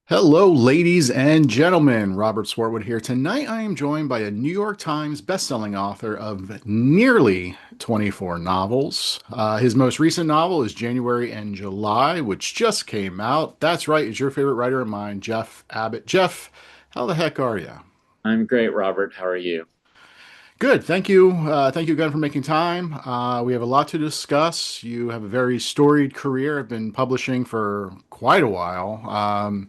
Hello, ladies and gentlemen. Robert Swartwood here. Tonight, I am joined by a New York Times bestselling author of nearly 24 novels. His most recent novel is January and July, which just came out. That's right, it's your favorite writer of mine, Jeff Abbott. Jeff, how the heck are you? I'm great, Robert. How are you? Good. Thank you. Thank you again for making time. We have a lot to discuss. You have a very storied career. I've been publishing for quite a while.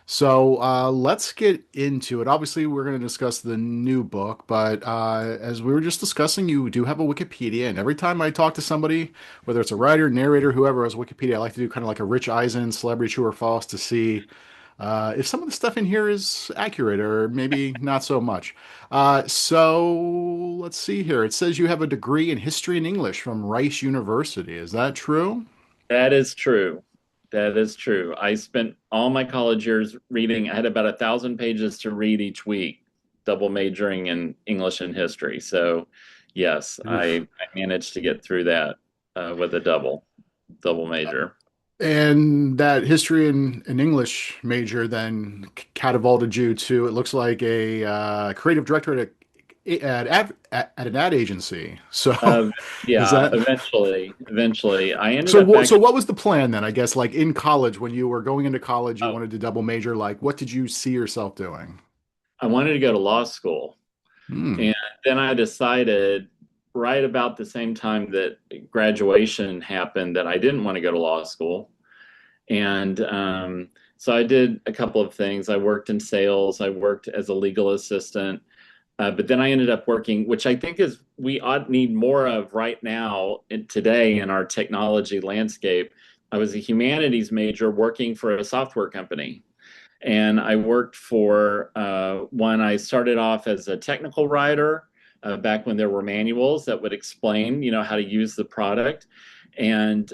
So let's get into it. Obviously, we're going to discuss the new book, but as we were just discussing, you do have a Wikipedia, and every time I talk to somebody, whether it's a writer, narrator, whoever has Wikipedia, I like to do kind of like a Rich Eisen, celebrity true or false, to see if some of the stuff in here is accurate or maybe not so much. So let's see here. It says you have a degree in history and English from Rice University. Is that true? That is true. That is true. I spent all my college years reading. I had about 1,000 pages to read each week, double majoring in English and history. So, yes, Oof. I managed to get through that with a double major. And that history and English major then catapulted you to, it looks like a creative director at an ad agency. So Uh, is yeah, that eventually, I ended so? up So actually. what was the plan then? I guess like in college when you were going into college, you Oh, wanted to double major. Like, what did you see yourself doing? I wanted to go to law school, Hmm. and then I decided right about the same time that graduation happened that I didn't want to go to law school. And so I did a couple of things. I worked in sales, I worked as a legal assistant, but then I ended up working, which I think is we ought need more of right now today in our technology landscape. I was a humanities major working for a software company. And I worked for one, I started off as a technical writer back when there were manuals that would explain, how to use the product. And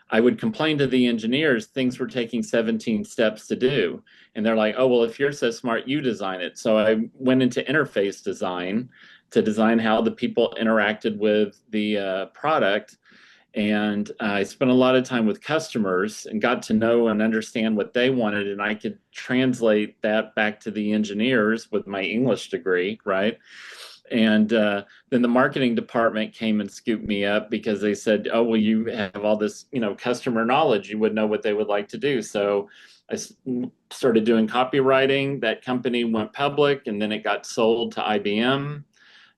I would complain to the engineers things were taking 17 steps to do. And they're like, oh, well, if you're so smart, you design it. So I went into interface design to design how the people interacted with the product. And I spent a lot of time with customers and got to know and understand what they wanted. And I could translate that back to the engineers with my English degree, right? And then the marketing department came and scooped me up because they said, "Oh, well, you have all this, customer knowledge. You would know what they would like to do." So I started doing copywriting. That company went public, and then it got sold to IBM.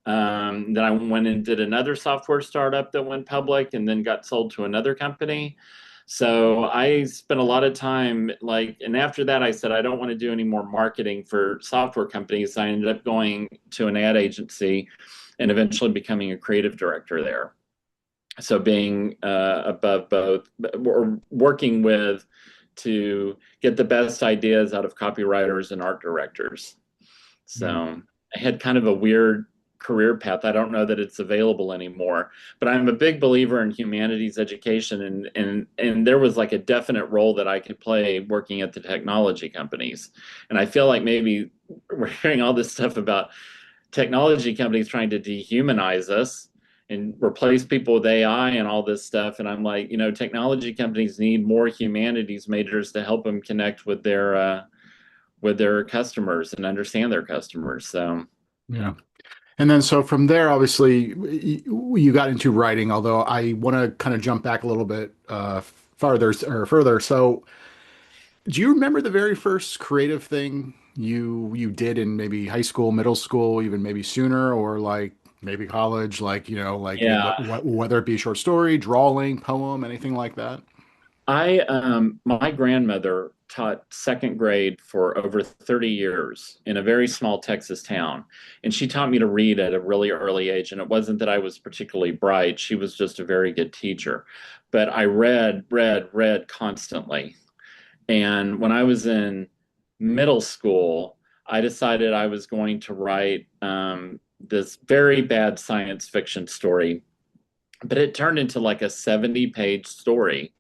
Then I went and did another software startup that went public and then got sold to another company. So I spent a lot of time and after that, I said, I don't want to do any more marketing for software companies. I ended up going to an ad agency and eventually becoming a creative director there. So being above both, or working with to get the best ideas out of copywriters and art directors. So I had kind of a weird career path. I don't know that it's available anymore, but I'm a big believer in humanities education, and there was like a definite role that I could play working at the technology companies. And I feel like maybe we're hearing all this stuff about technology companies trying to dehumanize us and replace people with AI and all this stuff. And I'm like, technology companies need more humanities majors to help them connect with their customers and understand their customers. So, Yeah. And then so from there, obviously, you got into writing, although I want to kind of jump back a little bit farther or further. So do you remember the very first creative thing you did in maybe high school, middle school, even maybe sooner, or like maybe college, like, yeah, whether it be a short story, drawing, poem, anything like that? my grandmother taught second grade for over 30 years in a very small Texas town. And she taught me to read at a really early age. And it wasn't that I was particularly bright, she was just a very good teacher. But I read constantly. And when I was in middle school, I decided I was going to write this very bad science fiction story, but it turned into like a 70-page story.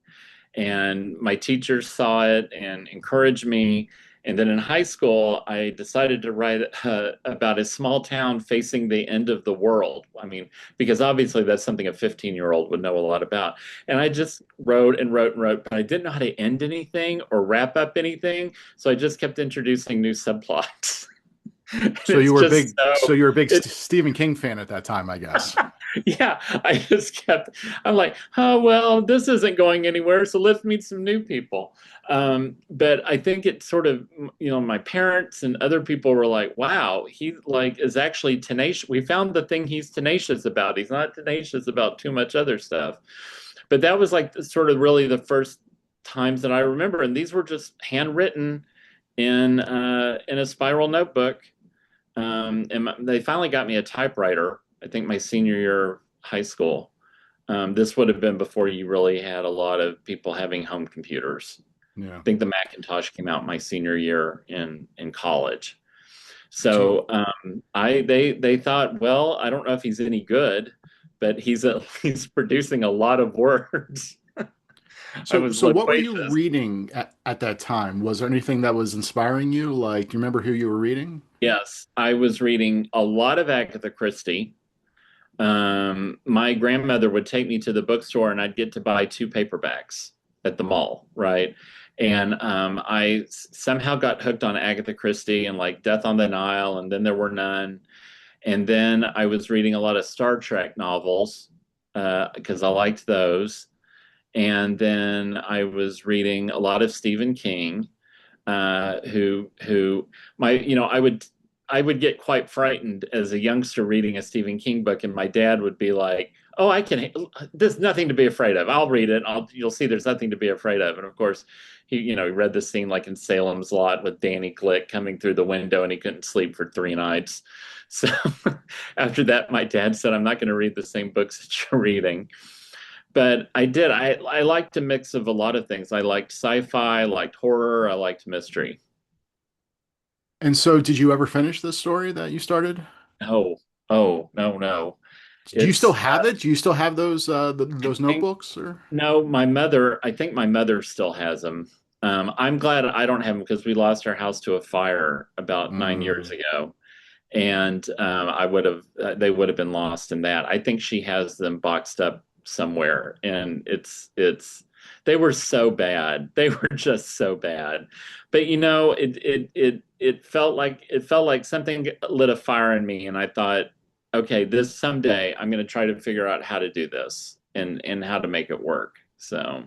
And my teachers saw it and encouraged me. And then in high school, I decided to write about a small town facing the end of the world. I mean, because obviously that's something a 15-year-old would know a lot about. And I just wrote and wrote and wrote, but I didn't know how to end anything or wrap up anything. So I just kept introducing new subplots. And So it's you were a just big, so so, you're a big it, Stephen King fan at that time, I guess. yeah, I'm like, oh, well, this isn't going anywhere, so let's meet some new people. But I think it sort of, my parents and other people were like, wow, he like is actually tenacious. We found the thing he's tenacious about. He's not tenacious about too much other stuff. But that was like sort of really the first times that I remember. And these were just handwritten in a spiral notebook. They finally got me a typewriter, I think my senior year of high school. This would have been before you really had a lot of people having home computers. Yeah. I think the Macintosh came out my senior year in college. So So they thought, well, I don't know if he's any good, but he's at least producing a lot of words. I So, was so what were you loquacious. reading at that time? Was there anything that was inspiring you? Like, do you remember who you were reading? Yes, I was reading a lot of Agatha Christie. My grandmother would take me to the bookstore and I'd get to buy two paperbacks at the mall, right? And somehow got hooked on Agatha Christie and like Death on the Nile, and then there were none. And then I was reading a lot of Star Trek novels because I liked those. And then I was reading a lot of Stephen King, who my I would get quite frightened as a youngster reading a Stephen King book, and my dad would be like, "Oh, I can. There's nothing to be afraid of. I'll read it. You'll see. There's nothing to be afraid of." And of course, he read the scene like in Salem's Lot with Danny Glick coming through the window, and he couldn't sleep for 3 nights. So after that, my dad said, "I'm not going to read the same books that you're reading." But I did. I liked a mix of a lot of things. I liked sci-fi, I liked horror, I liked mystery. And so, did you ever finish this story that you started? Oh, oh, no, no. Do you still It's have it? Do you still have those I those think notebooks? Or no, I think my mother still has them. I'm glad I don't have them because we lost our house to a fire about 9 years mm, ago, and I would have they would have been lost in that. I think she has them boxed up somewhere, and it's they were so bad. They were just so bad. But it felt like something lit a fire in me, and I thought, okay, this someday I'm going to try to figure out how to do this and how to make it work. So.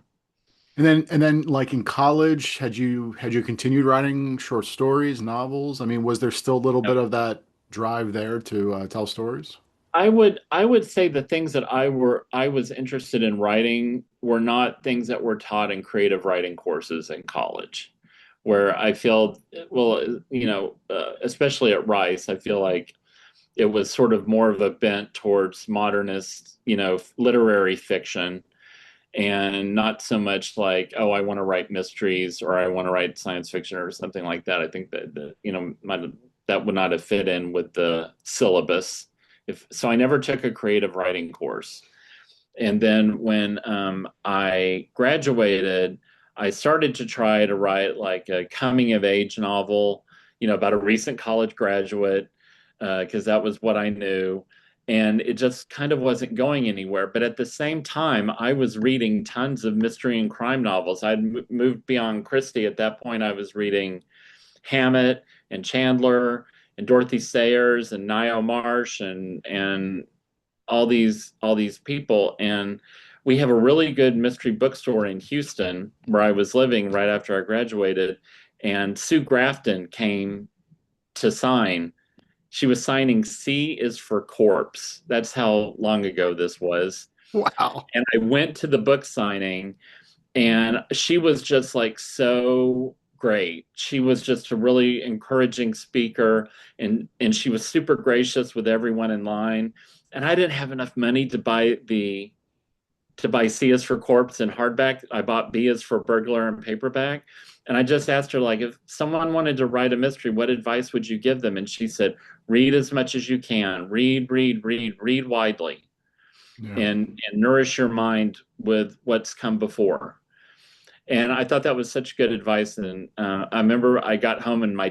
and then, like in college, had you continued writing short stories, novels? I mean, was there still a little bit of that drive there to tell stories? I would say the things that I was interested in writing were not things that were taught in creative writing courses in college, where I feel, well, especially at Rice, I feel like it was sort of more of a bent towards modernist, literary fiction, and not so much like, oh, I want to write mysteries or I want to write science fiction or something like that. I think that would not have fit in with the syllabus. So I never took a creative writing course. And then when I graduated, I started to try to write like a coming of age novel, about a recent college graduate, because that was what I knew. And it just kind of wasn't going anywhere. But at the same time, I was reading tons of mystery and crime novels. I'd moved beyond Christie. At that point, I was reading Hammett and Chandler and Dorothy Sayers and Niall Marsh and all these people. And we have a really good mystery bookstore in Houston where I was living right after I graduated. And Sue Grafton came to sign. She was signing C is for corpse. That's how long ago this was. Wow. And I went to the book signing, and she was just like so great. She was just a really encouraging speaker, and she was super gracious with everyone in line. And I didn't have enough money to buy C is for corpse in hardback. I bought B is for burglar and paperback. And I just asked her, like, if someone wanted to write a mystery, what advice would you give them? And she said, read as much as you can. Read, read, read, read widely, Yeah. and nourish your mind with what's come before. And I thought that was such good advice. And I remember I got home and I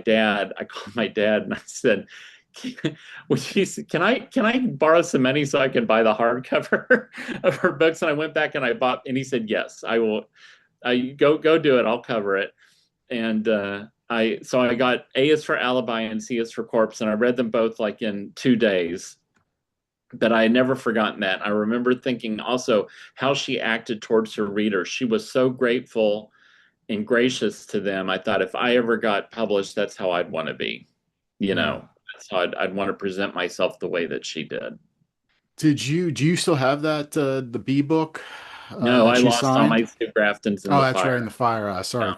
called my dad and I said, can I borrow some money so I can buy the hardcover of her books? And I went back and and he said, yes, I will. Go do it. I'll cover it. And so I got A is for Alibi and C is for Corpse, and I read them both like in 2 days. But I had never forgotten that. I remember thinking also how she acted towards her readers. She was so grateful and gracious to them. I thought if I ever got published, that's how I'd want to be. You Yeah. know, that's how I'd want to present myself the way that she did. Do you still have that the B book No, that I she lost all signed? my Sue Graftons in Oh, the that's right in the fire. fire. Yeah. Sorry,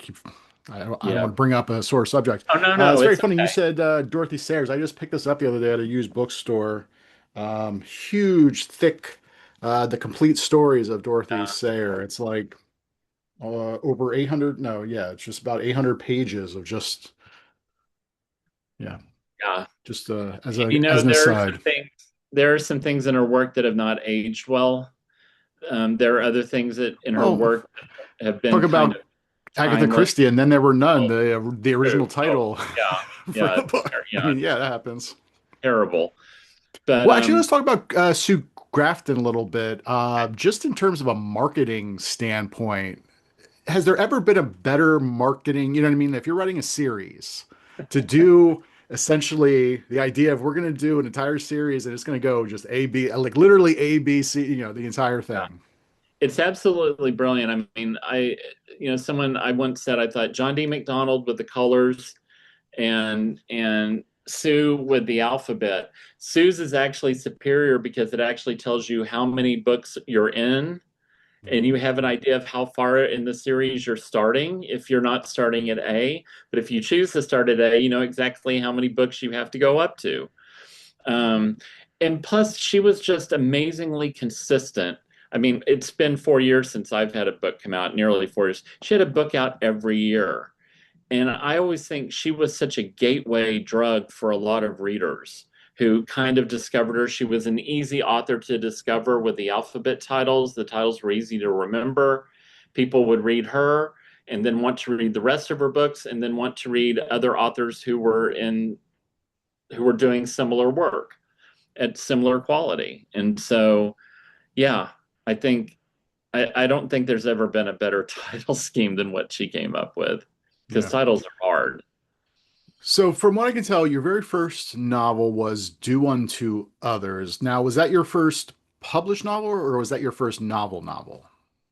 I don't Yeah. want to bring up a sore subject. Oh, no, no, It's very it's funny you okay. said Dorothy Sayers. I just picked this up the other day at a used bookstore. Huge, thick, the complete stories of Dorothy Uh, Sayer. It's like over 800. No, yeah, it's just about 800 pages of just yeah, yeah. just You as know, an aside. there are some things in her work that have not aged well. There are other things that in her Oh, work have been talk kind of about Agatha timeless. Christie, and then there were none. Oh, The true. original Oh, title yeah, for yeah, the book. I yeah, mean, yeah, that happens. terrible. But Well, actually, let's talk about Sue Grafton a little bit. Just in terms of a marketing standpoint, has there ever been a better marketing? You know what I mean? If you're writing a series, to do essentially the idea of we're going to do an entire series and it's going to go just A, B, like literally A, B, C, the entire yeah, thing. it's absolutely brilliant. I mean, someone I once said I thought John D. McDonald with the colors and Sue with the alphabet. Sue's is actually superior because it actually tells you how many books you're in and you have an idea of how far in the series you're starting if you're not starting at A. But if you choose to start at A, you know exactly how many books you have to go up to. Um, and plus, she was just amazingly consistent. I mean, it's been 4 years since I've had a book come out, nearly 4 years. She had a book out every year. And I always think she was such a gateway drug for a lot of readers who kind of discovered her. She was an easy author to discover with the alphabet titles. The titles were easy to remember. People would read her and then want to read the rest of her books and then want to read other authors who were doing similar work at similar quality. And so, yeah, I think I don't think there's ever been a better title scheme than what she came up with because Yeah. titles are hard. So, from what I can tell, your very first novel was Do Unto Others. Now, was that your first published novel or was that your first novel?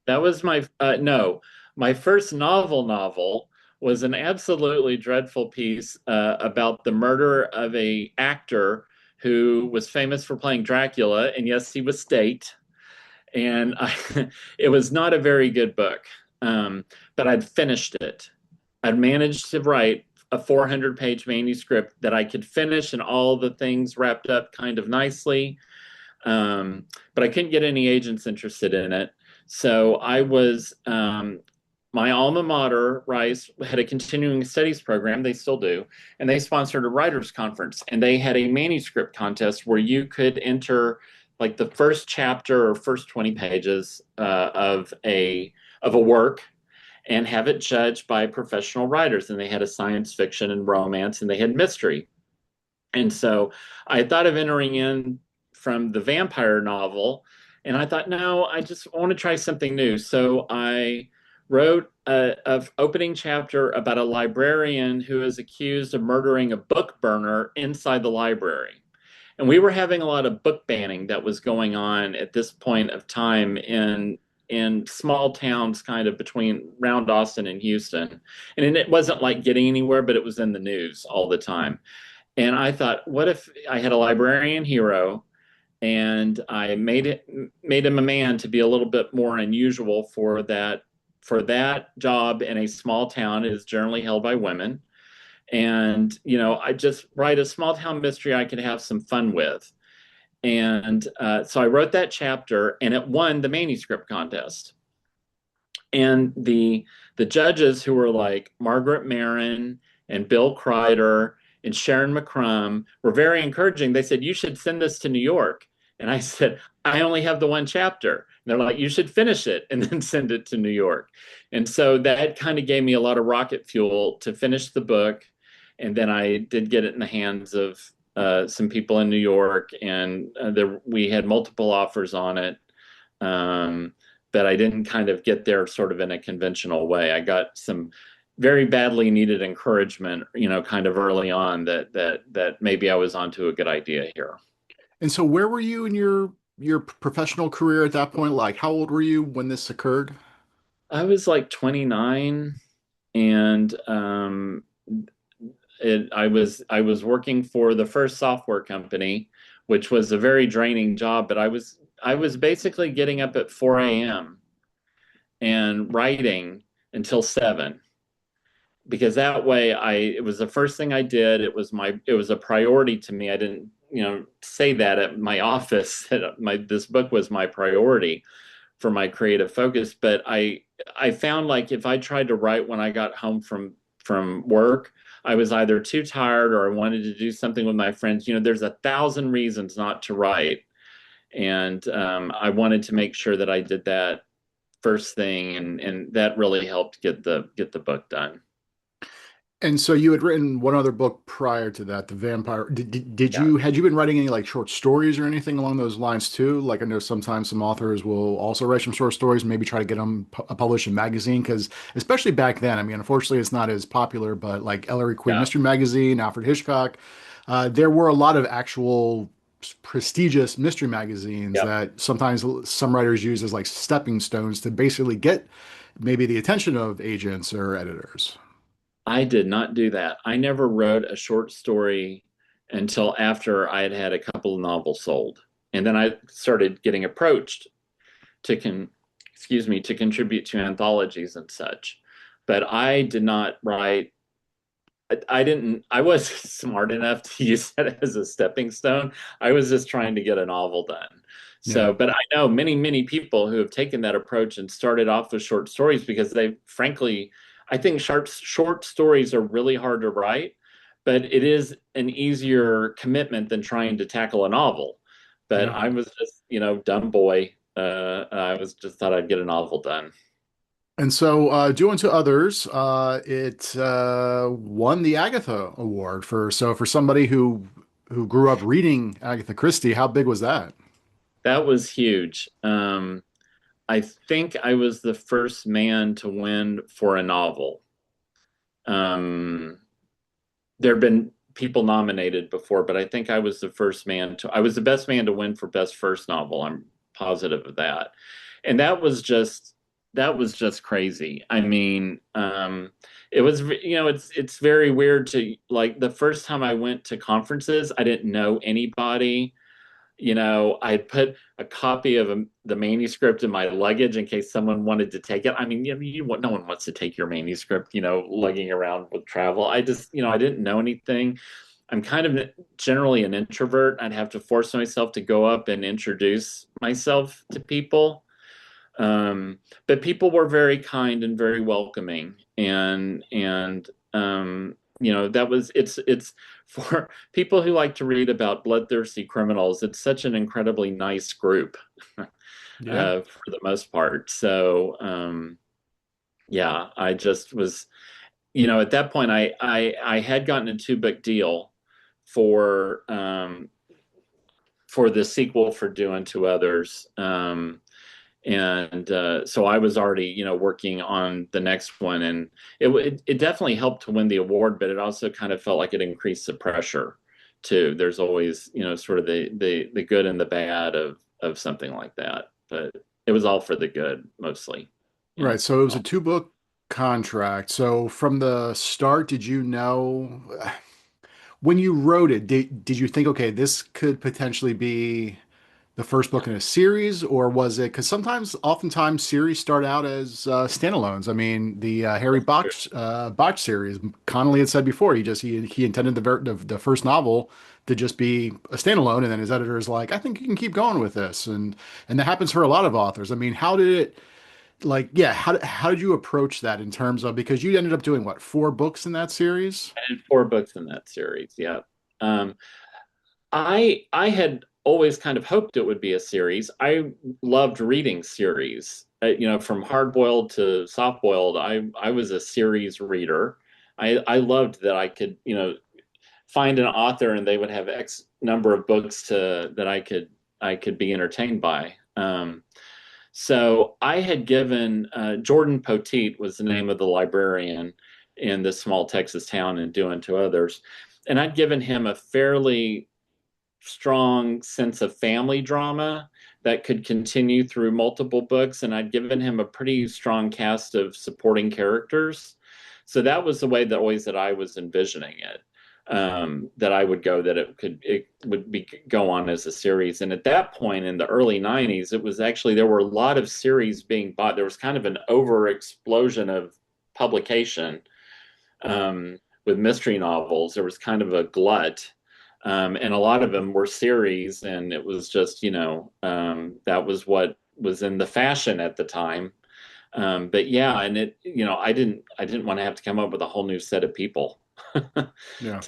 That was my no, my first novel was an absolutely dreadful piece about the murder of a actor who was famous for playing Dracula, and yes, he was state. And it was not a very good book, but I'd finished it. I'd managed to write a 400-page manuscript that I could finish and all the things wrapped up kind of nicely. But I couldn't get any agents interested in it. So my alma mater, Rice, had a continuing studies program. They still do. And they sponsored a writers' conference. And they had a manuscript contest where you could enter like the first chapter or first 20 pages of a work and have it judged by professional writers. And they had a science fiction and romance and they had mystery. And so I thought of entering in from the vampire novel, and I thought, no, I just want to try something new. So I wrote a opening chapter about a librarian who is accused of murdering a book burner inside the library. And we were having a lot of book banning that was going on at this point of time in small towns kind of between around Austin and Houston. And it wasn't like getting anywhere, but it was in the news all the time. And I thought, what if I had a librarian hero and I made him a man to be a little bit more unusual for that job in a small town is generally held by women. And I just write a small town mystery I could have some fun with. And so I wrote that chapter, and it won the manuscript contest. And the judges who were like Margaret Marin and Bill Kreider and Sharon McCrum were very encouraging. They said, you should send this to New York. And I said, I only have the one chapter. And They're like, you should finish it and then send it to New York. And so that kind of gave me a lot of rocket fuel to finish the book. And then I did get it in the hands of some people in New York, and we had multiple offers on it. Um, but I didn't kind of get there sort of in a conventional way. I got some very badly needed encouragement, kind of early on that maybe I was onto a good idea here. And so where were you in your professional career at that point? Like how old were you when this occurred? I was like 29, and I was working for the first software company, which was a very draining job. But I was basically getting up at 4 a.m. and writing until 7, because that way it was the first thing I did. It was a priority to me. I didn't say that at my office that this book was my priority for my creative focus. But I found, like, if I tried to write when I got home from work, I was either too tired or I wanted to do something with my friends. There's 1,000 reasons not to write, and I wanted to make sure that I did that first thing, and that really helped get the book done. And so you had written one other book prior to that, The Vampire. Did Yeah. you had you been writing any like short stories or anything along those lines too? Like I know sometimes some authors will also write some short stories, maybe try to get them published in magazine because especially back then, I mean, unfortunately it's not as popular, but like Ellery Queen Yeah. Mystery Magazine, Alfred Hitchcock, there were a lot of actual prestigious mystery magazines Yep. that sometimes some writers use as like stepping stones to basically get maybe the attention of agents or editors. I did not do that. I never wrote a short story until after I had had a couple of novels sold. And then I started getting approached to to contribute to anthologies and such. But I did not write. I didn't. I was smart enough to use that as a stepping stone. I was just trying to get a novel done. Yeah. But I know many, many people who have taken that approach and started off with short stories because frankly, I think short stories are really hard to write, but it is an easier commitment than trying to tackle a novel. But Yeah. I was just, dumb boy. I was just thought I'd get a novel done. And so, Due Unto Others, it won the Agatha Award for somebody who grew up reading Agatha Christie. How big was that? That was huge. I think I was the first man to win for a novel. Um, there have been people nominated before, but I think I was the best man to win for best first novel. I'm positive of that. And that was just crazy. I mean, it's very weird to, like, the first time I went to conferences, I didn't know anybody. I put a copy of the manuscript in my luggage in case someone wanted to take it. I mean, no one wants to take your manuscript, lugging around with travel. I just, I didn't know anything. I'm kind of generally an introvert. I'd have to force myself to go up and introduce myself to people. Um, but people were very kind and very welcoming, it's for people who like to read about bloodthirsty criminals. It's such an incredibly nice group, Yeah. for the most part. So, yeah, I just was, at that point, I had gotten a 2-book deal for for the sequel for Doing to Others. And so I was already, working on the next one, and it definitely helped to win the award, but it also kind of felt like it increased the pressure too. There's always, sort of the good and the bad of something like that, but it was all for the good mostly. Yeah. Right. So it was a two-book contract. So from the start, did you know when you wrote it, did you think, okay, this could potentially be the first book in a series, or was it because oftentimes, series start out as standalones. I mean, the Harry Botch series. Connolly had said before he intended the first novel to just be a standalone, and then his editor is like, I think you can keep going with this, and that happens for a lot of authors. I mean, how did it like? Yeah, how did you approach that in terms of because you ended up doing what, 4 books in that series? I did 4 books in that series. Yeah. Um, I had always kind of hoped it would be a series. I loved reading series. From hard boiled to soft boiled, I was a series reader. I loved that I could, find an author and they would have X number of books that I could be entertained by. So I had given Jordan Poteet was the name of the librarian in this small Texas town and doing to others. And I'd given him a fairly strong sense of family drama that could continue through multiple books. And I'd given him a pretty strong cast of supporting characters. So that was the way that I was envisioning it. That I would go that it would go on as a series. And at that point in the early 90s, it was actually there were a lot of series being bought. There was kind of an over explosion of publication with mystery novels. There was kind of a glut. And a lot of them were series, and it was just, that was what was in the fashion at the time. But yeah, and I didn't want to have to come up with a whole new set of people Yeah.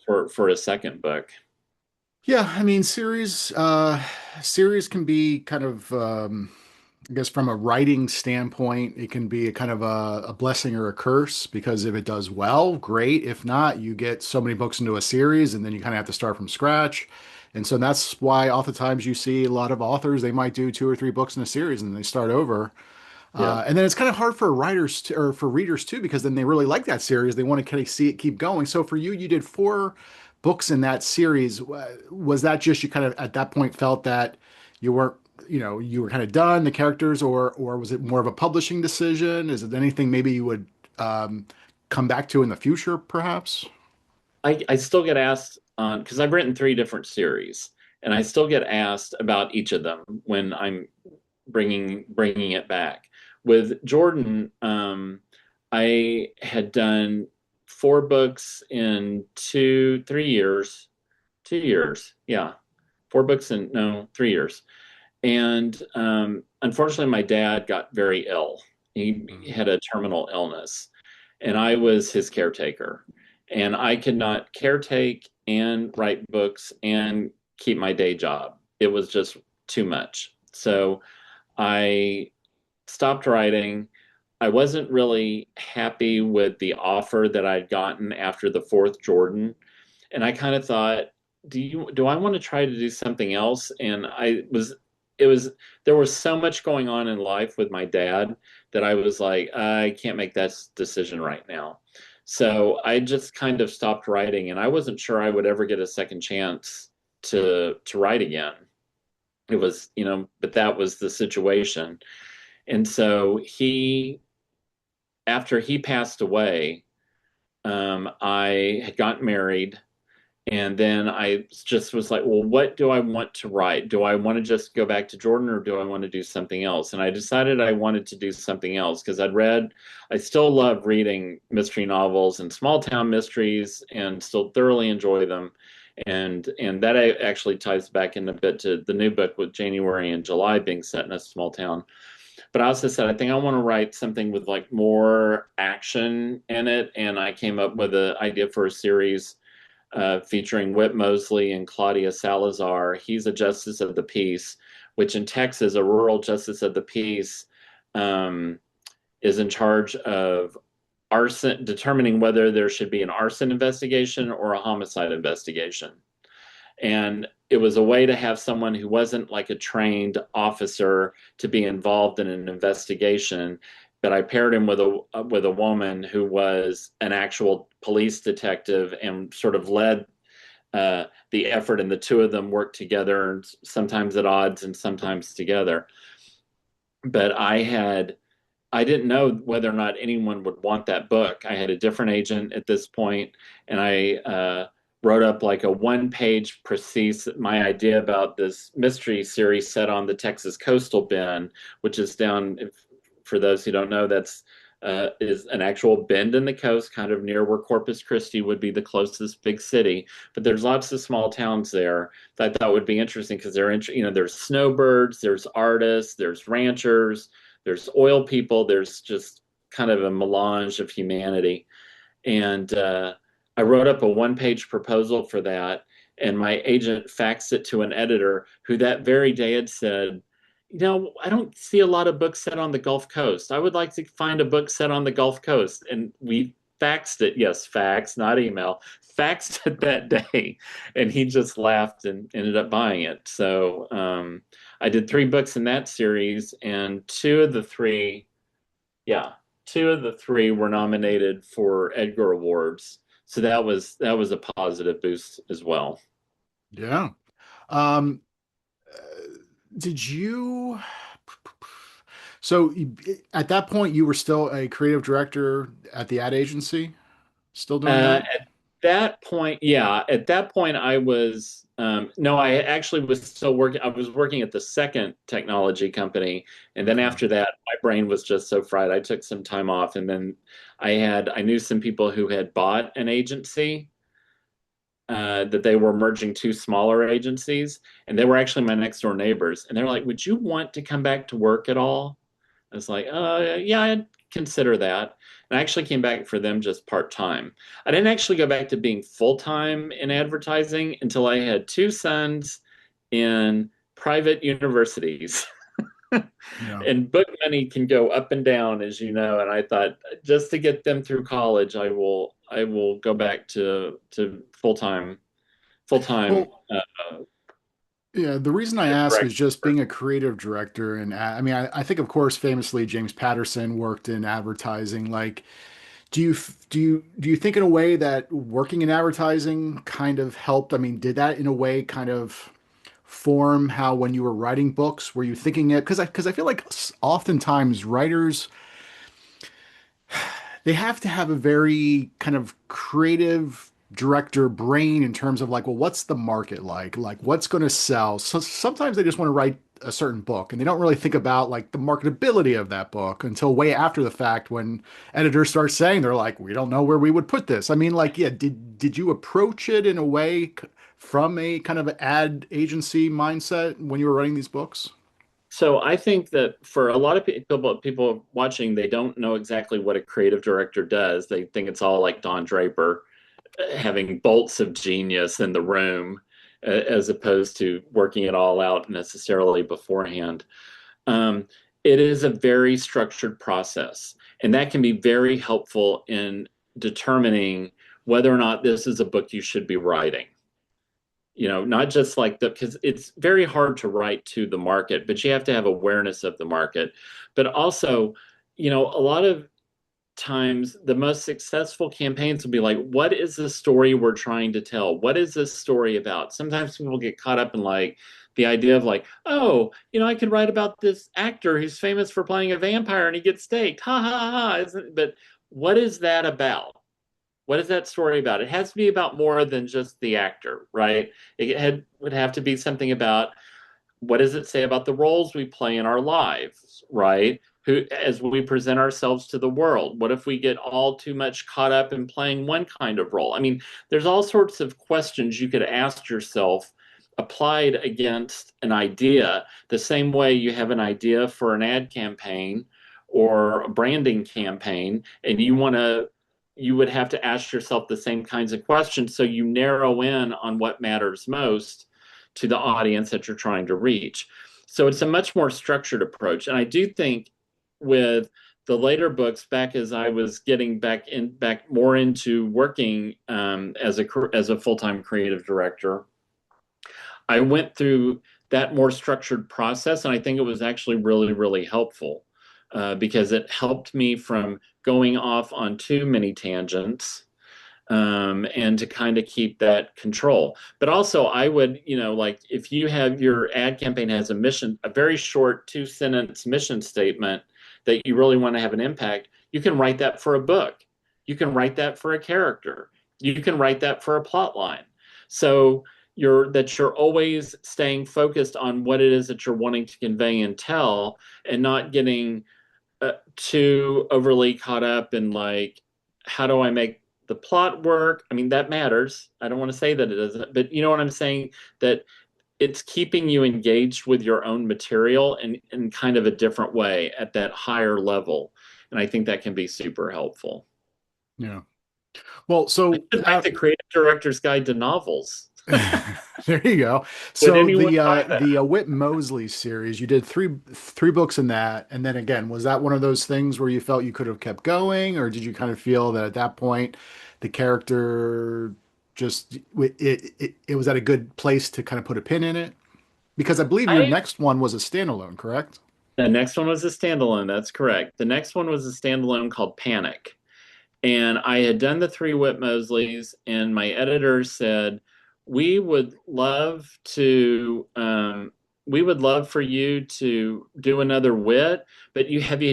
for a second book. Yeah, I mean, series can be kind of, I guess, from a writing standpoint, it can be a kind of a blessing or a curse because if it does well, great. If not, you get so many books into a series, and then you kind of have to start from scratch. And so that's why oftentimes you see a lot of authors, they might do two or three books in a series and they start over. Yeah. And then it's kind of hard for writers to, or for readers too, because then they really like that series. They want to kind of see it keep going. So for you, you did four books in that series. Was that just you kind of at that point felt that you weren't, you were kind of done the characters, or was it more of a publishing decision? Is it anything maybe you would um, come back to in the future, perhaps? I still get asked on because I've written three different series, and I still get asked about each of them when I'm bringing it back. With Jordan, I had done four books in 3 years, 2 years, yeah, four books in no 3 years, and unfortunately, my dad got very ill. He had a terminal illness, and I was his caretaker. And I could not caretake and write books and keep my day job. It was just too much. So I stopped writing. I wasn't really happy with the offer that I'd gotten after the fourth Jordan. And I kind of thought, do I want to try to do something else? And it was there was so much going on in life with my dad that I was like, I can't make that decision right now. So I just kind of stopped writing, and I wasn't sure I would ever get a second chance to write again. It was, but that was the situation. And so after he passed away, I had gotten married. And then I just was like, well, what do I want to write? Do I want to just go back to Jordan, or do I want to do something else? And I decided I wanted to do something else because I still love reading mystery novels and small town mysteries and still thoroughly enjoy them. And that actually ties back in a bit to the new book with January and July being set in a small town. But I also said, I think I want to write something with like more action in it. And I came up with an idea for a series featuring Whit Mosley and Claudia Salazar. He's a justice of the peace, which in Texas, a rural justice of the peace is in charge of arson, determining whether there should be an arson investigation or a homicide investigation. And it was a way to have someone who wasn't like a trained officer to be involved in an investigation, but I paired him with a woman who was an actual police detective and sort of led the effort, and the two of them worked together, sometimes at odds and sometimes together. But I didn't know whether or not anyone would want that book. I had a different agent at this point, and I wrote up like a one-page precise my idea about this mystery series set on the Texas coastal bend, which is down. For those who don't know, that's is an actual bend in the coast, kind of near where Corpus Christi would be the closest big city. But there's lots of small towns there that I thought would be interesting because there's snowbirds, there's artists, there's ranchers, there's oil people, there's just kind of a melange of humanity. And I wrote up a one-page proposal for that. and my agent faxed it to an editor who that very day had said, I don't see a lot of books set on the Gulf Coast. I would like to find a book set on the Gulf Coast. And we faxed it. Yes, fax, not email. Faxed it that day. And he just laughed and ended up buying it. So I did 3 books in that series, and yeah, two of the three were nominated for Edgar Awards. So that was a positive boost as well. Yeah. Um, did you? So at that point, you were still a creative director at the ad agency, still doing that? At that point, yeah, at that point, I was no, I actually was still working. I was working at the second technology company, and then Okay. after that, my brain was just so fried. I took some time off, and then I knew some people who had bought an agency, that they were merging 2 smaller agencies, and they were actually my next door neighbors, and they're like, "Would you want to come back to work at all?" I was like, yeah, I'd consider that. And I actually came back for them just part time. I didn't actually go back to being full time in advertising until I had 2 sons in private universities. Yeah. And book money can go up and down, as you know. And I thought, just to get them through college, I will go back to full time Well, yeah, the reason I ask is director. just being a creative director, and I mean, I think, of course, famously, James Patterson worked in advertising. Like, do you think in a way that working in advertising kind of helped? I mean, did that in a way kind of form how when you were writing books, were you thinking it? Because I feel like oftentimes writers they have to have a very kind of creative director brain in terms of like, well, what's the market like? Like, what's going to sell? So sometimes they just want to write a certain book and they don't really think about like the marketability of that book until way after the fact when editors start saying they're like, we don't know where we would put this. I mean, like, yeah, did you approach it in a way from a kind of ad agency mindset when you were writing these books? So I think that for a lot of people watching, they don't know exactly what a creative director does. They think it's all like Don Draper, having bolts of genius in the room, as opposed to working it all out necessarily beforehand. Um, it is a very structured process, and that can be very helpful in determining whether or not this is a book you should be writing. Not just like because it's very hard to write to the market, but you have to have awareness of the market. But also, a lot of times the most successful campaigns will be like, what is the story we're trying to tell? What is this story about? Sometimes people get caught up in like the idea of like, oh, I could write about this actor who's famous for playing a vampire and he gets staked. Ha ha ha. But what is that about? What is that story about? It has to be about more than just the actor, right? Would have to be something about what does it say about the roles we play in our lives, right? Who, as we present ourselves to the world, what if we get all too much caught up in playing one kind of role? I mean, there's all sorts of questions you could ask yourself applied against an idea, the same way you have an idea for an ad campaign or a branding campaign, and you would have to ask yourself the same kinds of questions so you narrow in on what matters most to the audience that you're trying to reach. So it's a much more structured approach. And I do think with the later books, back as I was getting back more into working as a full-time creative director, I went through that more structured process, and I think it was actually really, really helpful, because it helped me from going off on too many tangents, and to kind of keep that control. But also, I would, like if you have your ad campaign has a mission, a very short 2 sentence mission statement that you really want to have an impact, you can write that for a book. You can write that for a character. You can write that for a plot line. So you're always staying focused on what it is that you're wanting to convey and tell, and not getting too overly caught up in like, how do I make the plot work? I mean, that matters. I don't want to say that it doesn't, but you know what I'm saying? That it's keeping you engaged with your own material in kind of a different way at that higher level. And I think that can be super helpful. Yeah. Well, I so should write the Creative Director's Guide to Novels. There you go. Would So anyone buy that? the Whit Mosley series, you did three books in that, and then again, was that one of those things where you felt you could have kept going, or did you kind of feel that at that point the character just it was at a good place to kind of put a pin in it? Because I believe your I next one was a standalone, correct? The next one was a standalone. That's correct. The next one was a standalone called Panic. And I had done the three Whit Mosleys, and my editor said, "We would love to, we would love for you to do another Whit, but you had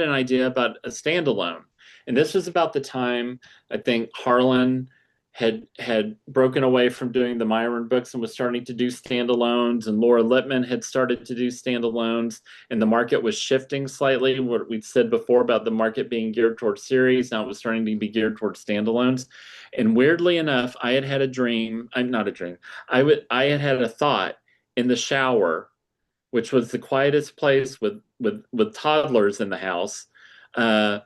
an idea about a standalone?" And this was about the time I think Harlan had broken away from doing the Myron books and was starting to do standalones, and Laura Lippman had started to do standalones, and the market was shifting slightly. What we'd said before about the market being geared towards series, now it was starting to be geared towards standalones. And weirdly enough, I had had a dream. I'm not a dream. I had had a thought in the shower, which was the quietest place with toddlers in the house. Uh,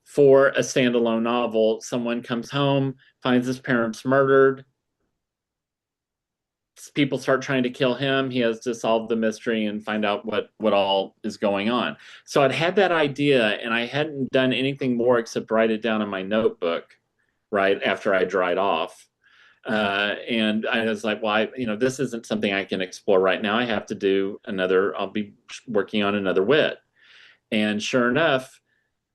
for a standalone novel, someone comes home, finds his parents murdered, people start trying to kill him. He has to solve the mystery and find out what all is going on. So I'd had that idea, and I hadn't done anything more except write it down in my notebook right after I dried off. And I was like, well, this isn't something I can explore right now. I have to do another. I'll be working on another wit. And sure enough,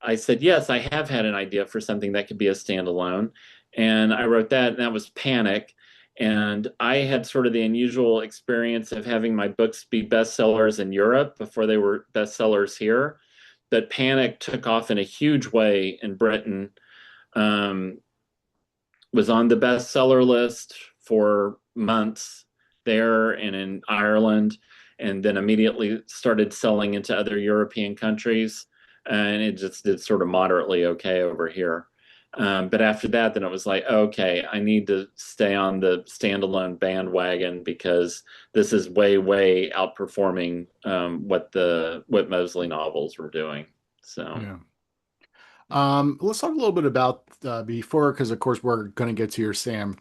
I said, yes, I have had an idea for something that could be a standalone. And I wrote that, and that was Panic. And I had sort of the unusual experience of having my books be bestsellers in Europe before they were bestsellers here. But Panic took off in a huge way in Britain, um, was on the bestseller list for months there and in Ireland, and then immediately started selling into other European countries. And it just did sort of moderately okay over here. But after that, then it was like, okay, I need to stay on the standalone bandwagon because this is way, way outperforming what the Whit Mosley novels were doing. So. Yeah. Let's talk a little bit about before, because of course we're going to get to your Sam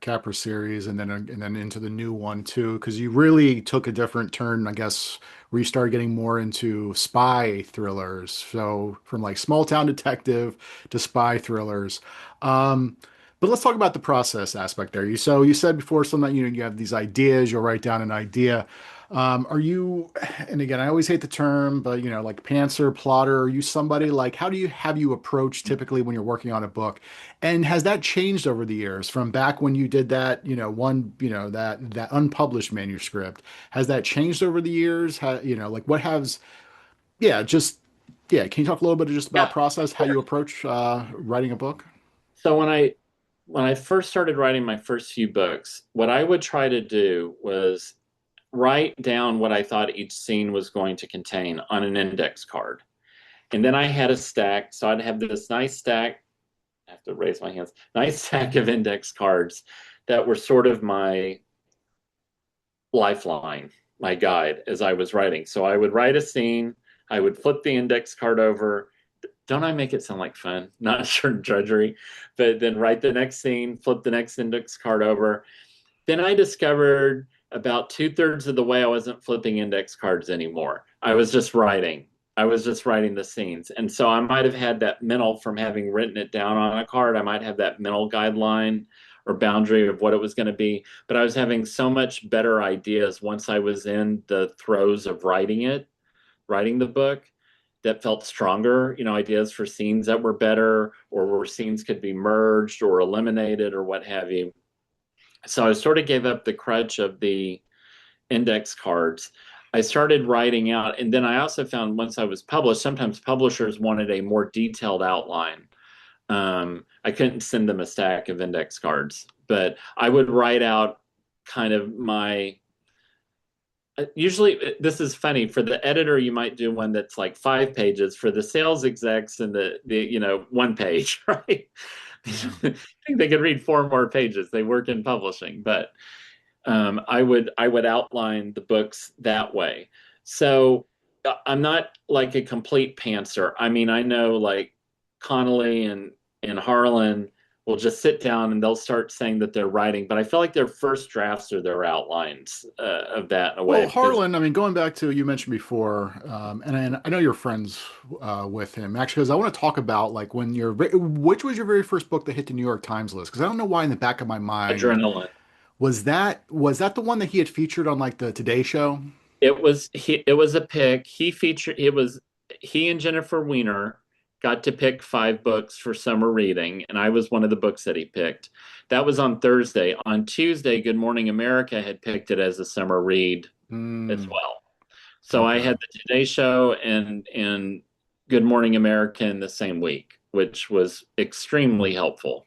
Capra series, and then into the new one too, because you really took a different turn, I guess, where you started getting more into spy thrillers. So from like small town detective to spy thrillers. But let's talk about the process aspect there. You said before something that you have these ideas, you'll write down an idea. Are you, and again, I always hate the term, but like pantser, plotter, are you somebody like, how do you have you approach typically when you're working on a book? And has that changed over the years from back when you did that, that unpublished manuscript? Has that changed over the years? Like what has, yeah, just, yeah, can you talk a little bit just about Yeah, process, how sure. you approach writing a book? So when I first started writing my first few books, what I would try to do was write down what I thought each scene was going to contain on an index card. And then I had a stack, so I'd have this nice stack, I have to raise my hands, nice stack of index cards that were sort of my lifeline, my guide as I was writing. So I would write a scene, I would flip the index card over. Don't I make it sound like fun? Not sure drudgery, but then write the next scene, flip the next index card over. Then I discovered about two-thirds of the way I wasn't flipping index cards anymore. I was just writing. I was just writing the scenes. And so I might have had that mental from having written it down on a card. I might have that mental guideline or boundary of what it was going to be. But I was having so much better ideas once I was in the throes of writing it, writing the book, that felt stronger, ideas for scenes that were better or where scenes could be merged or eliminated or what have you. So I sort of gave up the crutch of the index cards. I started writing out, and then I also found once I was published, sometimes publishers wanted a more detailed outline. I couldn't send them a stack of index cards, but I would write out kind of my usually this is funny for the editor you might do one that's like 5 pages for the sales execs and the 1 page, right? Yeah. I think they could read 4 more pages. They work in publishing, but I would outline the books that way. So I'm not like a complete pantser. I mean, I know like Connolly and Harlan will just sit down and they'll start saying that they're writing. But I feel like their first drafts are their outlines of that in a way Well, because Harlan, I mean, going back to you mentioned before, and I know you're friends with him actually, because I want to talk about like when which was your very first book that hit the New York Times list? Because I don't know why in the back of my mind adrenaline. was that the one that he had featured on like the Today Show? It was a pick. He and Jennifer Weiner got to pick 5 books for summer reading, and I was one of the books that he picked. That was on Thursday. On Tuesday, Good Morning America had picked it as a summer read as Hmm. well. So I Okay. had the Today Show and Good Morning America in the same week, which was extremely helpful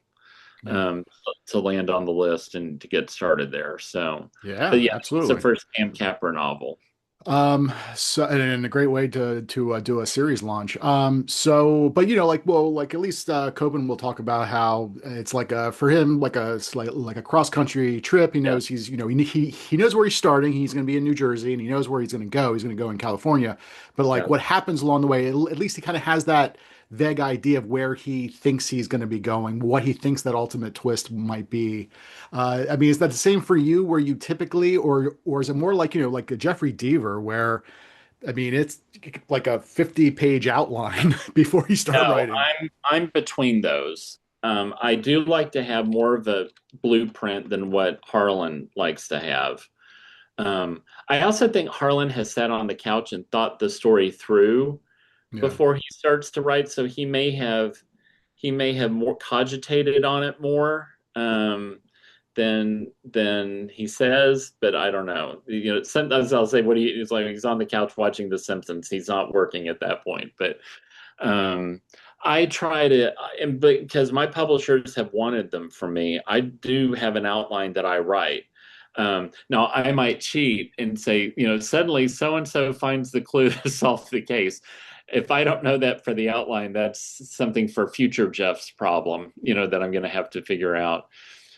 Yeah. um, to land on the list and to get started there. So, but Yeah, yeah, it's the absolutely. first Sam Capra novel. So and a great way to do a series launch. But like, well, like at least Coben will talk about how it's like for him like like a cross country trip. He Yeah, knows he knows where he's starting. He's going to be in New Jersey, and he knows where he's going to go. He's going to go in California. But like yeah. what happens along the way, at least he kind of has that vague idea of where he thinks he's going to be going, what he thinks that ultimate twist might be. I mean, is that the same for you, where you typically, or is it more like like a Jeffrey Deaver, where I mean, it's like a 50-page outline before you start No, writing? I'm between those. I do like to have more of a blueprint than what Harlan likes to have. I also think Harlan has sat on the couch and thought the story through Yeah, before he starts to write, so he may have more cogitated on it more than he says, but I don't know. You know, sometimes I'll say, "What do you?" It's like he's on the couch watching The Simpsons. He's not working at that point, but um, I try to, and because my publishers have wanted them from me, I do have an outline that I write. Now, I might cheat and say, suddenly so and so finds the clue to solve the case. If I don't know that for the outline, that's something for future Jeff's problem, that I'm going to have to figure out.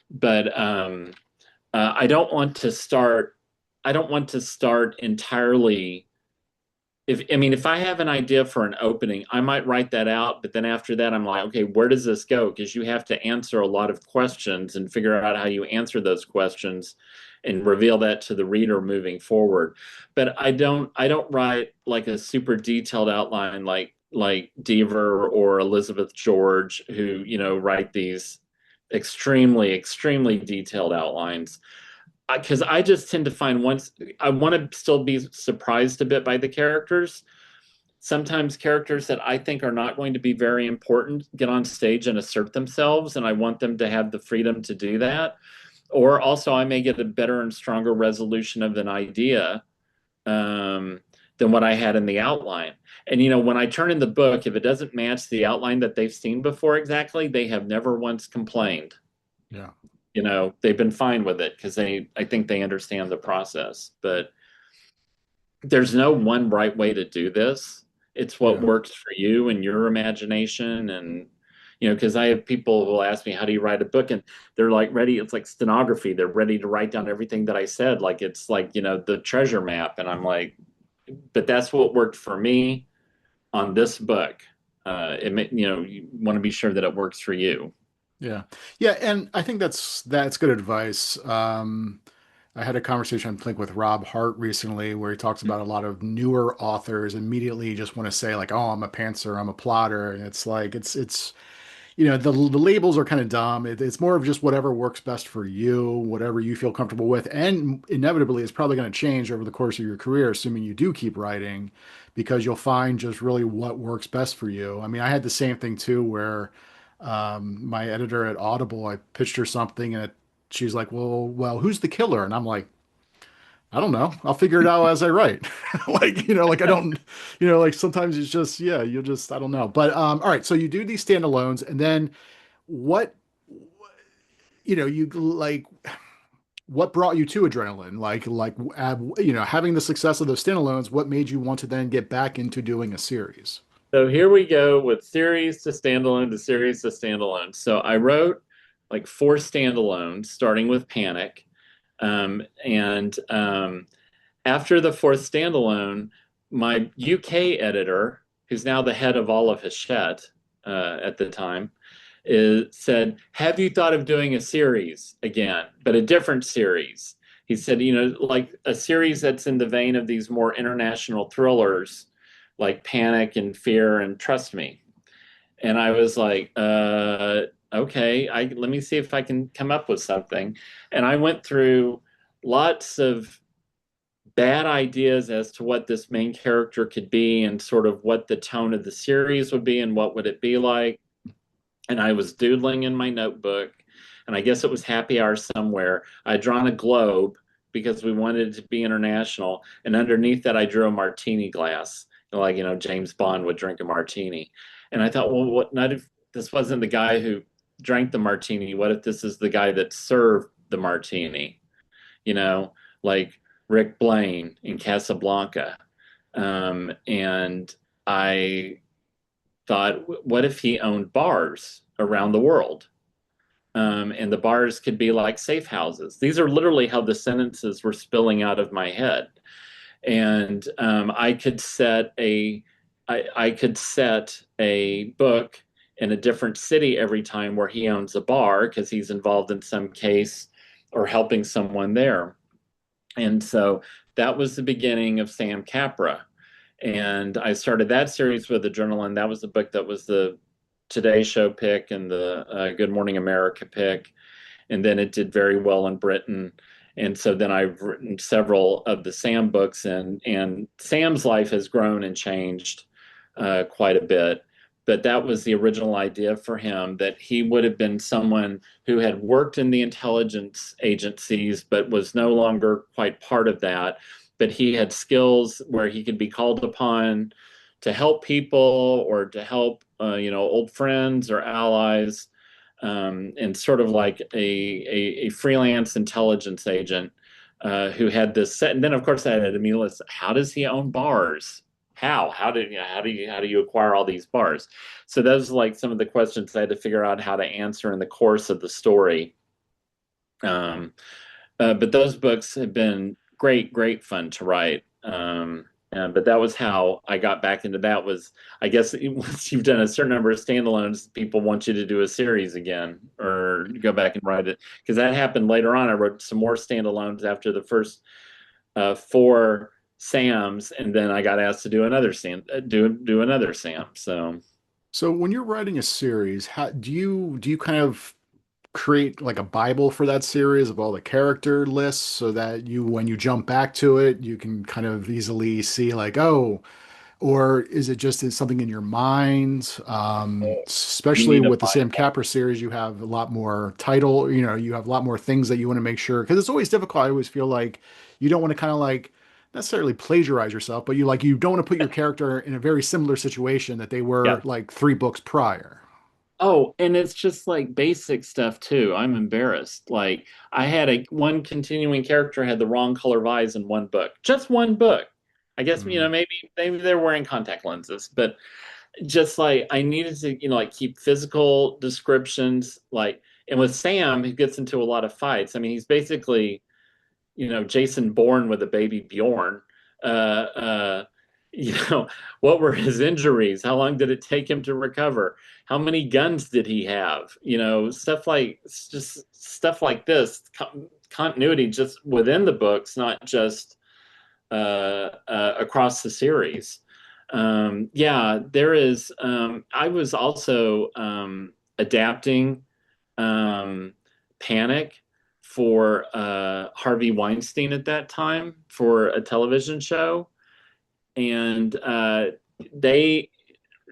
But I don't want to start. I don't want to start entirely if I have an idea for an opening, I might write that out, but then after that, I'm like, okay, where does this go? Because you have to answer a lot of questions and figure out how you answer those questions and reveal that to the reader moving forward. But I don't write like a super detailed outline like Deaver or Elizabeth George, who, write these extremely detailed outlines because I just tend to find once I want to still be surprised a bit by the characters. Sometimes characters that I think are not going to be very important get on stage and assert themselves, and I want them to have the freedom to do that. Or also, I may get a better and stronger resolution of an idea than what I had in the outline. And when I turn in the book, if it doesn't match the outline that they've seen before exactly, they have never once complained. yeah, They've been fine with it because I think they understand the process. But there's no one right way to do this. It's what yeah. works for you and your imagination. And, because I have people who will ask me, how do you write a book? And they're like ready. It's like stenography. They're ready to write down everything that I said. Like it's like, the treasure map. And I'm like, but that's what worked for me on this book. You want to be sure that it works for you. Yeah. Yeah, and I think that's good advice. I had a conversation, I think, with Rob Hart recently where he talks about a lot of newer authors immediately just want to say like, "Oh, I'm a pantser, I'm a plotter." And it's like it's the labels are kind of dumb. It's more of just whatever works best for you, whatever you feel comfortable with, and inevitably it's probably going to change over the course of your career, assuming you do keep writing, because you'll find just really what works best for you. I mean, I had the same thing too, where my editor at Audible, I pitched her something, and she's like, "Well, who's the killer?" And I'm like, I don't know. I'll figure it out as I write. Like, like I don't, like sometimes it's just, yeah, you just, I don't know. But all right, so you do these standalones, and then what, you like what brought you to adrenaline? Having the success of those standalones, what made you want to then get back into doing a series? So here we go with series to standalone to series to standalone. So I wrote like 4 standalones, starting with Panic. And after the 4th standalone, my UK editor, who's now the head of all of Hachette at the time, said, "Have you thought of doing a series again, but a different series?" He said, like a series that's in the vein of these more international thrillers, like Panic and Fear and Trust Me. And I was like, okay, let me see if I can come up with something. And I went through lots of bad ideas as to what this main character could be and sort of what the tone of the series would be and what would it be like. And I was doodling in my notebook, and I guess it was happy hour somewhere. I'd drawn a globe because we wanted it to be international, and underneath that I drew a martini glass, like James Bond would drink a martini. And I thought, well, what not if this wasn't the guy who drank the martini? What if this is the guy that served the martini? You know, like Rick Blaine in Casablanca. And I thought, what if he owned bars around the world? And the bars could be like safe houses. These are literally how the sentences were spilling out of my head. And I could set a book in a different city every time where he owns a bar because he's involved in some case or helping someone there. And so that was the beginning of Sam Capra. And I started that series with Adrenaline. That was the book that was the Today Show pick and the Good Morning America pick. And then it did very well in Britain. And so then I've written several of the Sam books, and Sam's life has grown and changed quite a bit. But that was the original idea for him, that he would have been someone who had worked in the intelligence agencies, but was no longer quite part of that. But he had skills where he could be called upon to help people or to help, old friends or allies, and sort of like a freelance intelligence agent who had this set. And then, of course, I had Emilio. How does he own bars? How do you acquire all these bars? So those are like some of the questions I had to figure out how to answer in the course of the story. Um, but those books have been great fun to write. But that was how I got back into that. Was I guess once you've done a certain number of standalones, people want you to do a series again or go back and write it, because that happened later on. I wrote some more standalones after the first four Sams, and then I got asked to do another Sam, do another Sam. So So when you're writing a series, how do you kind of create like a Bible for that series of all the character lists so that you when you jump back to it, you can kind of easily see like, oh, or is it just something in your mind? you Especially need a with the Sam Bible. Capra series, you have a lot more title, you have a lot more things that you want to make sure because it's always difficult. I always feel like you don't want to kind of like necessarily plagiarize yourself, but you don't want to put your character in a very similar situation that they Yeah. were like 3 books prior. Oh, and it's just like basic stuff too. I'm embarrassed. Like I had a one continuing character had the wrong color of eyes in one book. Just one book. I guess Mm. maybe they're wearing contact lenses, but just like I needed to, like keep physical descriptions like, and with Sam, he gets into a lot of fights. I mean, he's basically, Jason Bourne with a baby Bjorn. Uh, uh, you know, what were his injuries? How long did it take him to recover? How many guns did he have? Just stuff like this, continuity just within the books, not just across the series. Yeah, there is. I was also adapting um, Panic for Harvey Weinstein at that time for a television show, and they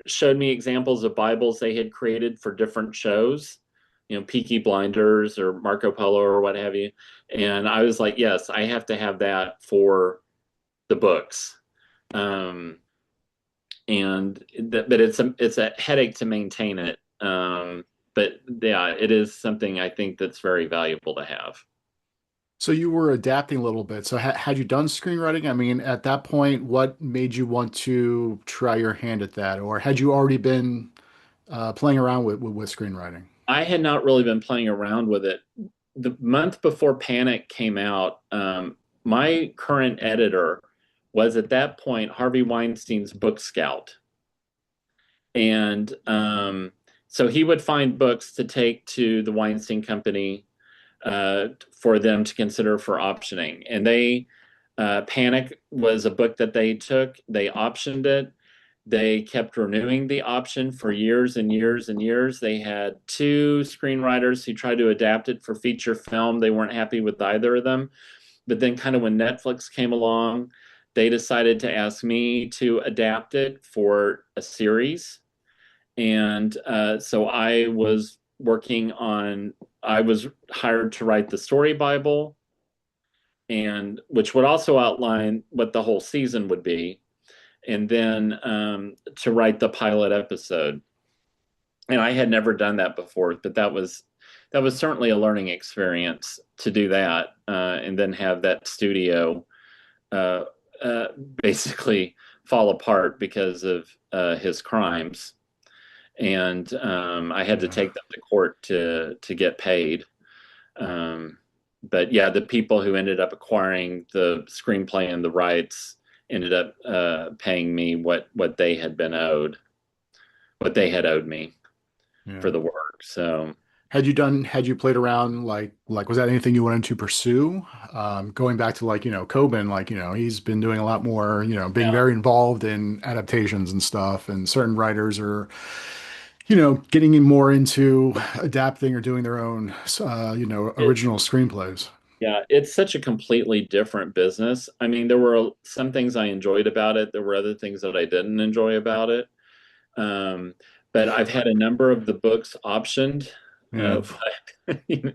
showed me examples of Bibles they had created for different shows, Peaky Blinders or Marco Polo or what have you. And I was like, yes, I have to have that for the books. Um, but it's a headache to maintain it. But yeah, it is something I think that's very valuable to have. So you were adapting a little bit. So had you done screenwriting? I mean, at that point, what made you want to try your hand at that, or had you already been playing around with screenwriting? I had not really been playing around with it. The month before Panic came out, my current editor was at that point Harvey Weinstein's book scout. And So he would find books to take to the Weinstein Company for them to consider for optioning. And Panic was a book that they took, they optioned it. They kept renewing the option for years and years and years. They had two screenwriters who tried to adapt it for feature film. They weren't happy with either of them. But then, kind of when Netflix came along, they decided to ask me to adapt it for a series. And so I was hired to write the story Bible, and which would also outline what the whole season would be, and then to write the pilot episode. And I had never done that before, but that was certainly a learning experience to do that, and then have that studio uh, uh, basically fall apart because of his crimes. And I had to Yeah. take them to court to get paid. Um, but yeah, the people who ended up acquiring the screenplay and the rights ended up paying me what they had been owed, what they had owed me Yeah. for the work. So Had you played around was that anything you wanted to pursue? Going back to Coben, he's been doing a lot more, being yeah, very involved in adaptations and stuff, and certain writers are, getting in more into adapting or doing their own, it original screenplays. yeah, it's such a completely different business. I mean, there were some things I enjoyed about it. There were other things that I didn't enjoy about it. Um, but I've had a number of the books optioned. Yeah. You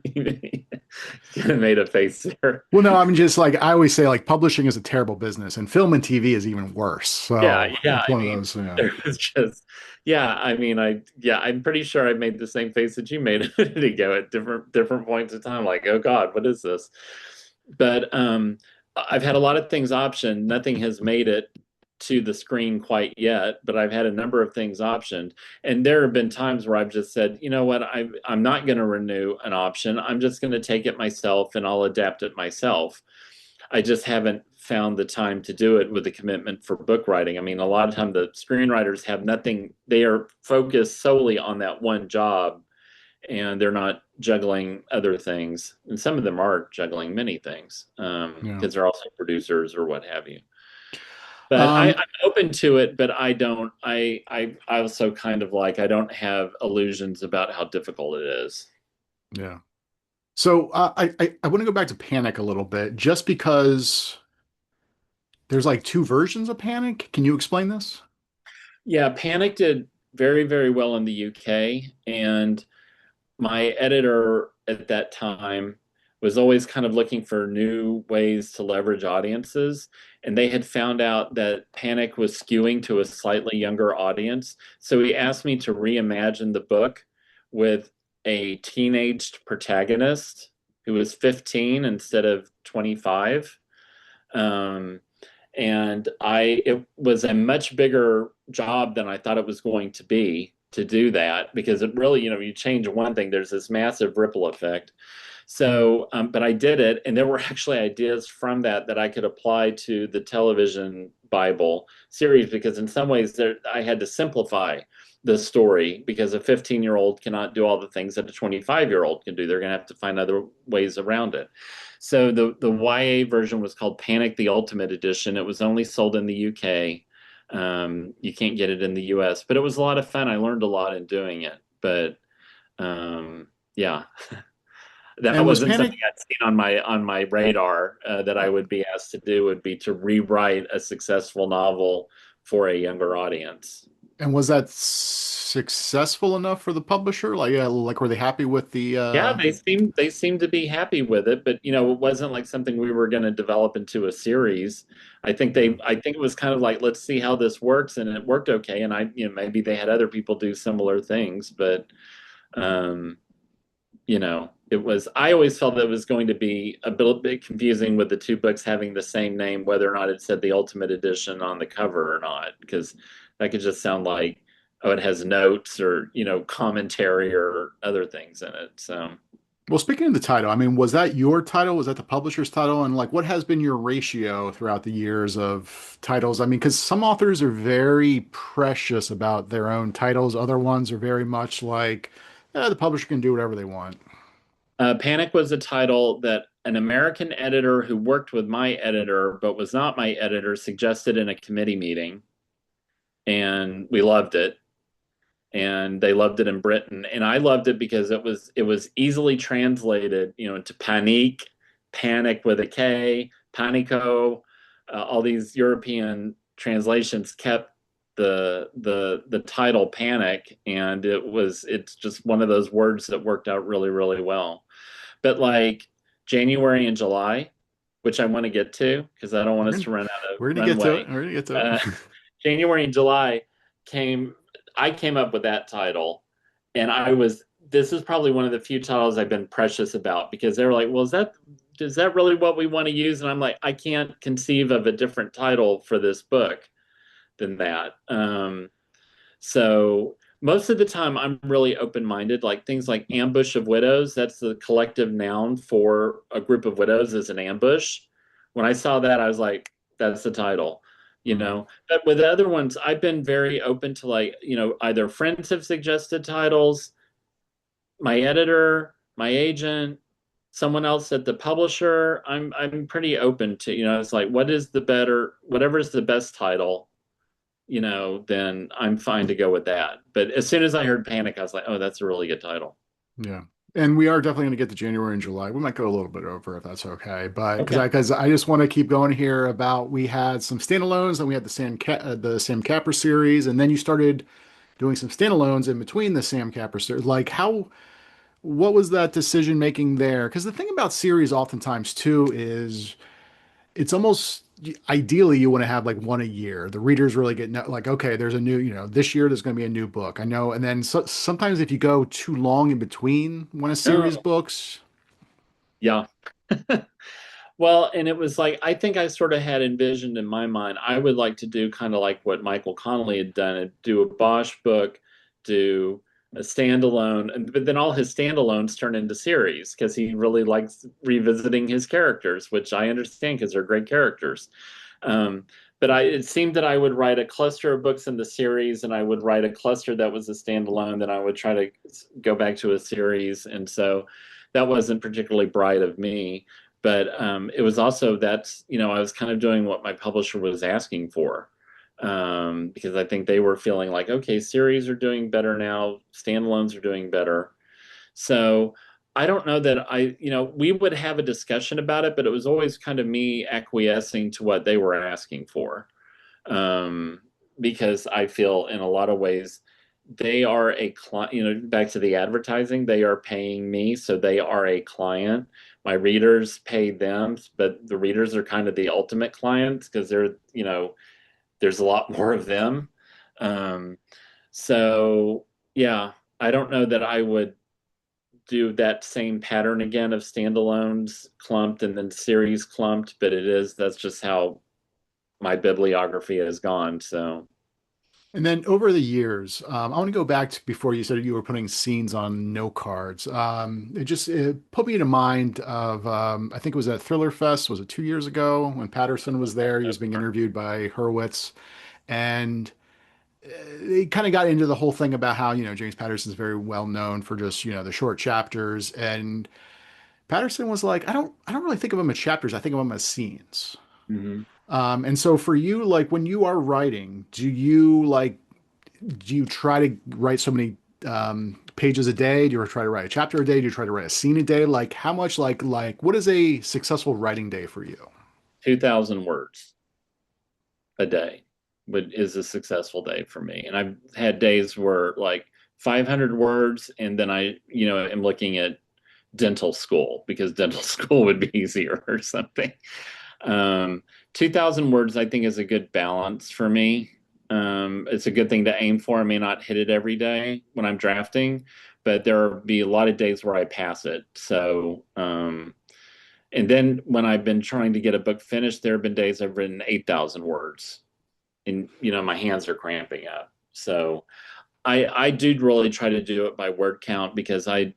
kind of made a face there. Well, no, I mean, just like I always say, like publishing is a terrible business, and film and TV is even worse. Yeah, So yeah. it's I one of mean, those, yeah. there was just, yeah. I mean, I'm pretty sure I made the same face that you made a minute ago at different points in time. Like, oh God, what is this? But I've had a lot of things optioned. Nothing has made it to the screen quite yet, but I've had a number of things optioned. And there have been times where I've just said, you know what, I'm not going to renew an option. I'm just going to take it myself and I'll adapt it myself. I just haven't found the time to do it with the commitment for book writing. I mean, a lot of time the screenwriters have nothing, they are focused solely on that one job, and they're not juggling other things. And some of them are juggling many things Yeah. because they're also producers or what have you. But Um, I'm open to it, but I don't. I also kind of like I don't have illusions about how difficult it is. yeah. So I want to go back to Panic a little bit, just because there's like two versions of Panic. Can you explain this? Yeah, Panic did very, very well in the UK, and my editor at that time was always kind of looking for new ways to leverage audiences. And they had found out that Panic was skewing to a slightly younger audience. So he asked me to reimagine the book with a teenaged protagonist who was 15 instead of 25. Um, and it was a much bigger job than I thought it was going to be to do that, because it really, you change one thing, there's this massive ripple effect. So but I did it, and there were actually ideas from that I could apply to the television Bible series, because in some ways there I had to simplify the story, because a 15-year-old cannot do all the things that a 25-year-old can do. They're going to have to find other ways around it. So the YA version was called Panic: The Ultimate Edition. It was only sold in the UK. You can't get it in the US, but it was a lot of fun. I learned a lot in doing it. But yeah, that And was wasn't Panic something I'd seen on my radar that I would be asked to do. Would be to rewrite a successful novel for a younger audience. and was that successful enough for the publisher? Like, yeah, like were they happy with the Yeah, they seemed to be happy with it, but it wasn't like something we were going to develop into a series. yeah. I think it was kind of like, let's see how this works, and it worked okay. And maybe they had other people do similar things, but um, it was. I always felt that it was going to be a bit confusing with the two books having the same name, whether or not it said the Ultimate Edition on the cover or not, because that could just sound like, oh, it has notes or commentary or other things in it. So. Well, speaking of the title, I mean, was that your title? Was that the publisher's title? And like, what has been your ratio throughout the years of titles? I mean, because some authors are very precious about their own titles. Other ones are very much like, the publisher can do whatever they want. Panic was a title that an American editor who worked with my editor, but was not my editor, suggested in a committee meeting, and we loved it. And they loved it in Britain, and I loved it because it was easily translated, into panique, panic with a K, panico. All these European translations kept the title panic, and it's just one of those words that worked out really really well. But like January and July, which I want to get to because I don't want We're us gonna, to run out of we're gonna get to it. runway. We're gonna get to it. Uh, January and July came, I came up with that title, and this is probably one of the few titles I've been precious about because they were like, well, is that really what we want to use? And I'm like, I can't conceive of a different title for this book than that. So most of the time, I'm really open-minded. Like things like ambush of widows, that's the collective noun for a group of widows is an ambush. When I saw that, I was like, that's the title, you Hmm. know. But with the other ones, I've been very open to like, either friends have suggested titles, my editor, my agent, someone else at the publisher. I'm pretty open to, it's like whatever's the best title, then I'm fine to go with that. But as soon as I heard Panic, I was like, oh, that's a really good title. Yeah. And we are definitely going to get to January and July. We might go a little bit over if that's okay. But Okay. because I just want to keep going here about we had some standalones and we had the Sam Capra series, and then you started doing some standalones in between the Sam Capra series. Like how what was that decision making there? Because the thing about series oftentimes too is it's almost ideally you want to have like one a year. The readers really get like, okay, there's a new, this year there's going to be a new book. I know. And then sometimes if you go too long in between one of series Oh, books, yeah. Well, and it was like, I think I sort of had envisioned in my mind, I would like to do kind of like what Michael Connolly had done, and do a Bosch book, do a standalone, but then all his standalones turn into series because he really likes revisiting his characters, which I understand because they're great characters. Um, but it seemed that I would write a cluster of books in the series, and I would write a cluster that was a standalone, then I would try to go back to a series. And so that wasn't particularly bright of me. But it was also I was kind of doing what my publisher was asking for, because I think they were feeling like, okay, series are doing better now, standalones are doing better. So I don't know that we would have a discussion about it, but it was always kind of me acquiescing to what they were asking for. Um, because I feel in a lot of ways they are a client, back to the advertising, they are paying me, so they are a client. My readers pay them, but the readers are kind of the ultimate clients because there's a lot more of them. Um, so yeah, I don't know that I would do that same pattern again of standalones clumped and then series clumped, but that's just how my bibliography has gone. So, and then over the years, I want to go back to before you said you were putting scenes on note cards. It put me to mind of I think it was at Thriller Fest. Was it 2 years ago when Patterson was there? He was being interviewed by Hurwitz, and they kind of got into the whole thing about how, James Patterson's very well known for just, the short chapters. And Patterson was like, I don't really think of them as chapters. I think of them as scenes. mhm. And so for you, like when you are writing, do you try to write so many pages a day? Do you try to write a chapter a day? Do you try to write a scene a day? Like how much what is a successful writing day for you? 2,000 words a day is a successful day for me. And I've had days where like 500 words, and then am looking at dental school because dental school would be easier or something. Um, 2,000 words, I think, is a good balance for me. It's a good thing to aim for. I may not hit it every day when I'm drafting, but there will be a lot of days where I pass it. So, and then when I've been trying to get a book finished, there have been days I've written 8,000 words, and my hands are cramping up. So I do really try to do it by word count because I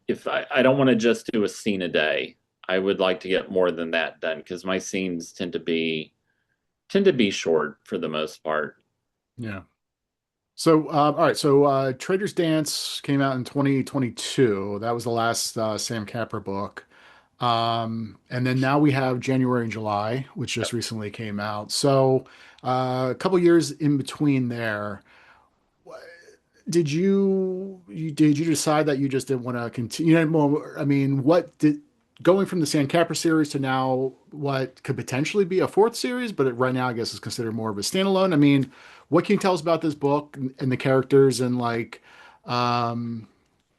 don't want to just do a scene a day. I would like to get more than that done because my scenes tend to be short for the most part. Yeah. So, all right. So, Trader's Dance came out in 2022. That was the last Sam Capra book. And then now we have January and July, which just recently came out. So, a couple years in between there. Did you decide that you just didn't want to continue? I mean, what did going from the San Capra series to now what could potentially be a fourth series, but right now I guess is considered more of a standalone. I mean, what can you tell us about this book and the characters and like, um,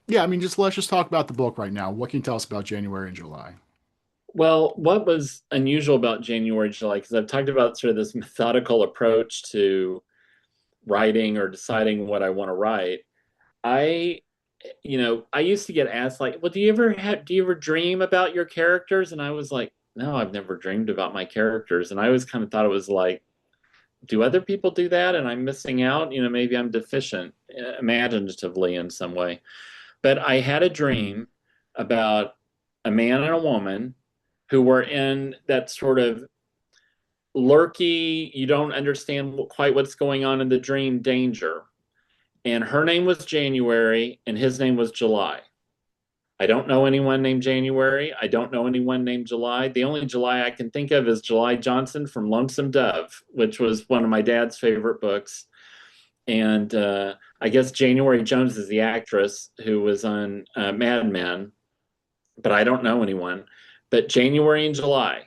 yeah, I mean, just let's just talk about the book right now. What can you tell us about January and July? Well, what was unusual about January, July, because I've talked about sort of this methodical approach to writing or deciding what I want to write. I, I used to get asked like, "Well, do you ever dream about your characters?" And I was like, "No, I've never dreamed about my characters." And I always kind of thought it was like, "Do other people do that?" And I'm missing out. Maybe I'm deficient imaginatively in some way. But I had a dream about a man and a woman who were in that sort of lurky, you don't understand quite what's going on in the dream danger. And her name was January, and his name was July. I don't know anyone named January. I don't know anyone named July. The only July I can think of is July Johnson from Lonesome Dove, which was one of my dad's favorite books. And I guess January Jones is the actress who was on Mad Men, but I don't know anyone. But January and July,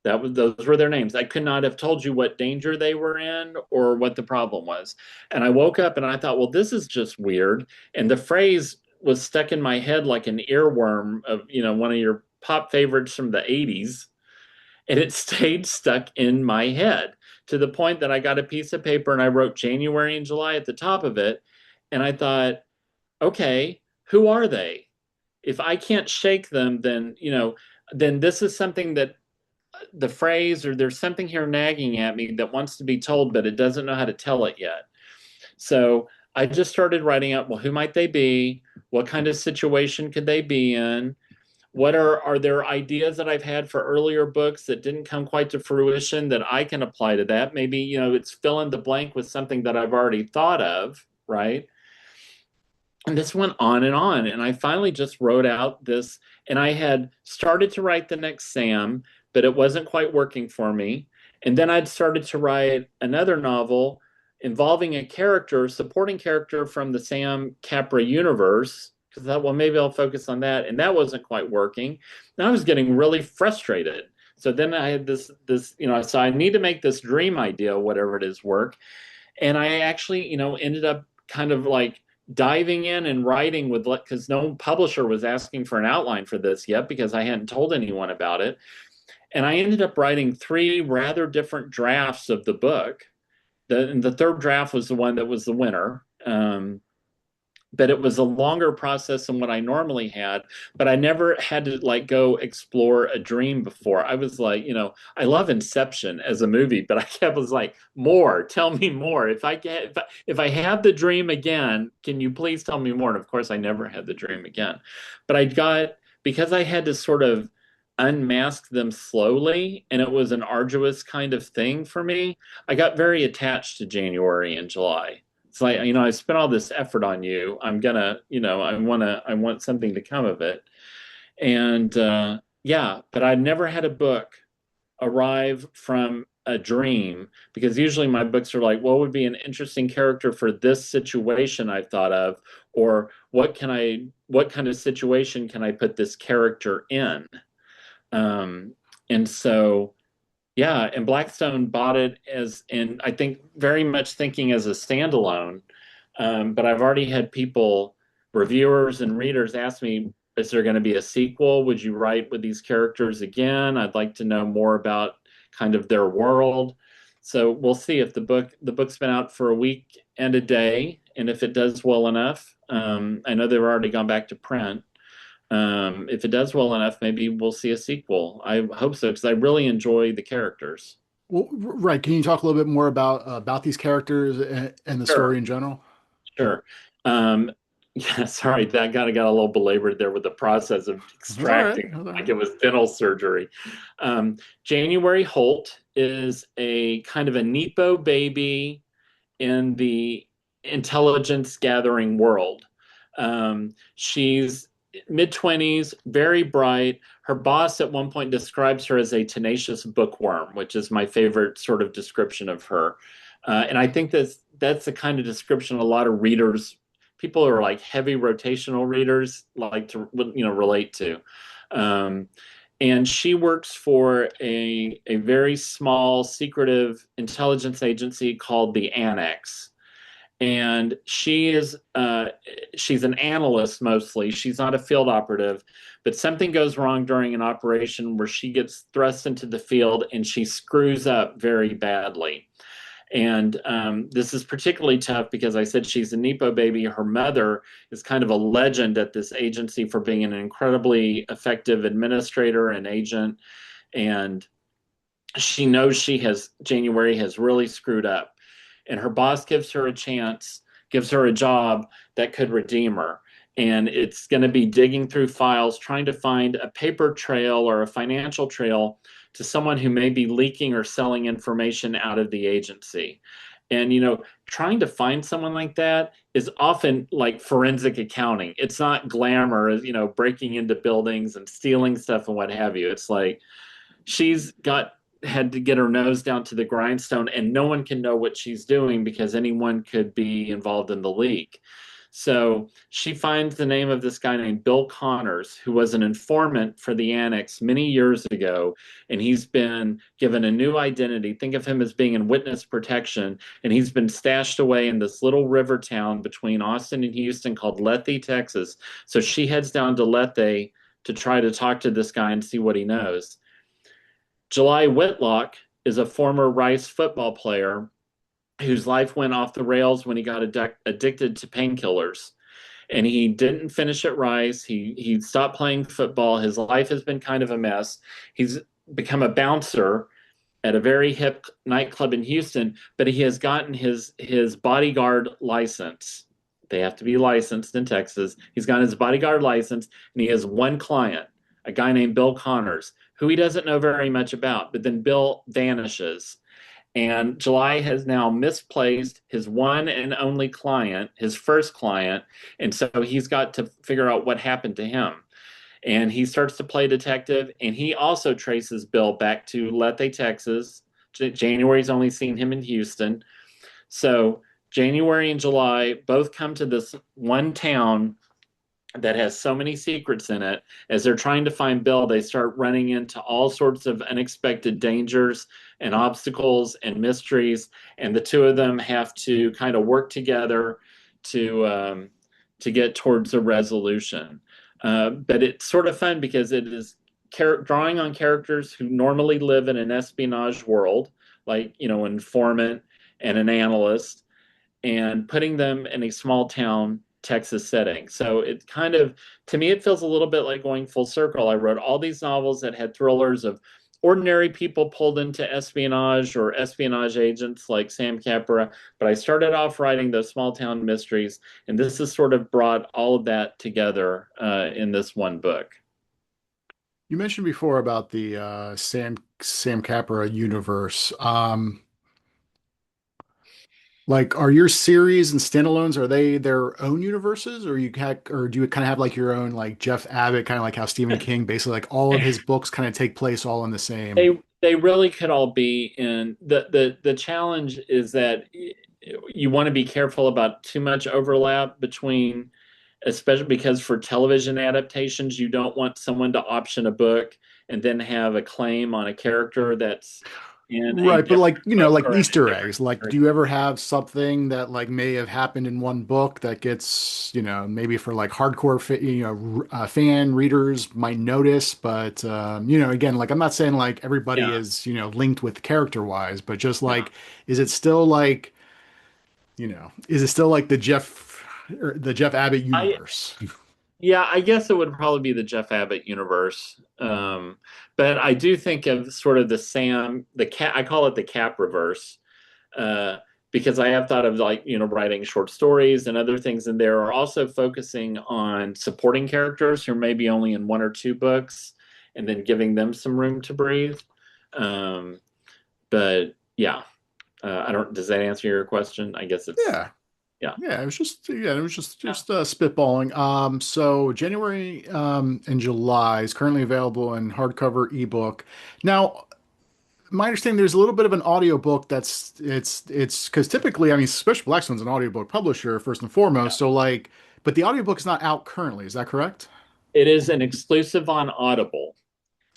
those were their names. I could not have told you what danger they were in or what the problem was. And I woke up and I thought, well, this is just weird. And the phrase was stuck in my head like an earworm of, one of your pop favorites from the 80s. And it stayed stuck in my head to the point that I got a piece of paper and I wrote January and July at the top of it. And I thought, okay, who are they? If I can't shake them, then this is something that the phrase or there's something here nagging at me that wants to be told, but it doesn't know how to tell it yet. So I just started writing out, well, who might they be? What kind of situation could they be in? What are there ideas that I've had for earlier books that didn't come quite to fruition that I can apply to that? Maybe, it's fill in the blank with something that I've already thought of, right? And this went on and on. And I finally just wrote out this, and I had started to write the next Sam, but it wasn't quite working for me. And then I'd started to write another novel involving a character, supporting character from the Sam Capra universe. Because I thought, well, maybe I'll focus on that. And that wasn't quite working. And I was getting really frustrated. So then I had so I need to make this dream idea, whatever it is, work. And I actually, ended up kind of like diving in and writing with, because no publisher was asking for an outline for this yet because I hadn't told anyone about it. And I ended up writing three rather different drafts of the book. The third draft was the one that was the winner. But it was a longer process than what I normally had. But I never had to like go explore a dream before. I was like, I love Inception as a movie, but I kept was like, more, tell me more. If I have the dream again, can you please tell me more? And of course, I never had the dream again. But because I had to sort of unmask them slowly, and it was an arduous kind of thing for me, I got very attached to January and July. It's like, I spent all this effort on you. I'm gonna, I want something to come of it. And yeah, but I never had a book arrive from a dream because usually my books are like, what would be an interesting character for this situation I've thought of, or what kind of situation can I put this character in? And so yeah, and Blackstone bought it and I think very much thinking as a standalone. But I've already had people, reviewers and readers ask me, is there going to be a sequel? Would you write with these characters again? I'd like to know more about kind of their world. So we'll see if the book's been out for a week and a day, and if it does well enough. I know they've already gone back to print. If it does well enough, maybe we'll see a sequel. I hope so because I really enjoy the characters. Well, right. Can you talk a little bit more about these characters and the story Sure, in general? sure. Um, yeah, sorry, that kind of got a little belabored there with the process of That's all right. extracting, That's all like right. it was dental surgery. January Holt is a kind of a Nepo baby in the intelligence gathering world. She's mid-20s, very bright. Her boss at one point describes her as a tenacious bookworm, which is my favorite sort of description of her. And I think that's the kind of description a lot of readers, people who are like heavy rotational readers, like to relate to. Um, and she works for a very small secretive intelligence agency called the Annex, and she's an analyst mostly. She's not a field operative, but something goes wrong during an operation where she gets thrust into the field and she screws up very badly. And this is particularly tough because I said she's a Nepo baby. Her mother is kind of a legend at this agency for being an incredibly effective administrator and agent. And she knows January has really screwed up. And her boss gives her a chance, gives her a job that could redeem her. And it's going to be digging through files, trying to find a paper trail or a financial trail to someone who may be leaking or selling information out of the agency. And, trying to find someone like that is often like forensic accounting. It's not glamour, breaking into buildings and stealing stuff and what have you. It's like she's got had to get her nose down to the grindstone, and no one can know what she's doing because anyone could be involved in the leak. So she finds the name of this guy named Bill Connors, who was an informant for the Annex many years ago, and he's been given a new identity. Think of him as being in witness protection, and he's been stashed away in this little river town between Austin and Houston called Lethe, Texas. So she heads down to Lethe to try to talk to this guy and see what he knows. July Whitlock is a former Rice football player whose life went off the rails when he got addicted to painkillers. And he didn't finish at Rice. He stopped playing football. His life has been kind of a mess. He's become a bouncer at a very hip nightclub in Houston, but he has gotten his bodyguard license. They have to be licensed in Texas. He's got his bodyguard license, and he has one client, a guy named Bill Connors, who he doesn't know very much about. But then Bill vanishes, and July has now misplaced his one and only client, his first client, and so he's got to figure out what happened to him. And he starts to play detective, and he also traces Bill back to Lethe, Texas. January's only seen him in Houston. So January and July both come to this one town that has so many secrets in it. As they're trying to find Bill, they start running into all sorts of unexpected dangers and obstacles and mysteries, and the two of them have to kind of work together to get towards a resolution. But it's sort of fun because it is drawing on characters who normally live in an espionage world, like an informant and an analyst, and putting them in a small town Texas setting. So it kind of, to me, it feels a little bit like going full circle. I wrote all these novels that had thrillers of ordinary people pulled into espionage or espionage agents like Sam Capra, but I started off writing those small town mysteries, and this has sort of brought all of that together in this one book. You mentioned before about the Sam Capra universe. Like, are your series and standalones, are they their own universes, or do you kind of have like your own, like Jeff Abbott, kind of like how Stephen King basically, like, all of his books kind of take place all in the same? They really could all be in the challenge is that you want to be careful about too much overlap between, especially because for television adaptations you don't want someone to option a book and then have a claim on a character that's in a Right, but different like, book like or in a Easter different eggs, like, do series. you ever have something that like may have happened in one book that gets, maybe for like hardcore, fan readers might notice, but again, like I'm not saying like everybody Yeah, is, linked with character wise, but just yeah. like, is it still like, is it still like the Jeff Abbott I universe? Yeah, I guess it would probably be the Jeff Abbott universe. But I do think of sort of the Sam, I call it the Cap reverse, uh, because I have thought of like, writing short stories and other things in there, or also focusing on supporting characters who are maybe only in one or two books and then giving them some room to breathe. Um, but yeah, I don't, does that answer your question? I guess it's, Yeah. yeah. Yeah, it was just spitballing. So January and July is currently available in hardcover ebook. Now, my understanding there's a little bit of an audiobook it's because typically, I mean, especially Blackstone's an audiobook publisher first and foremost. So like, but the audiobook's not out currently, is that correct? It is an exclusive on Audible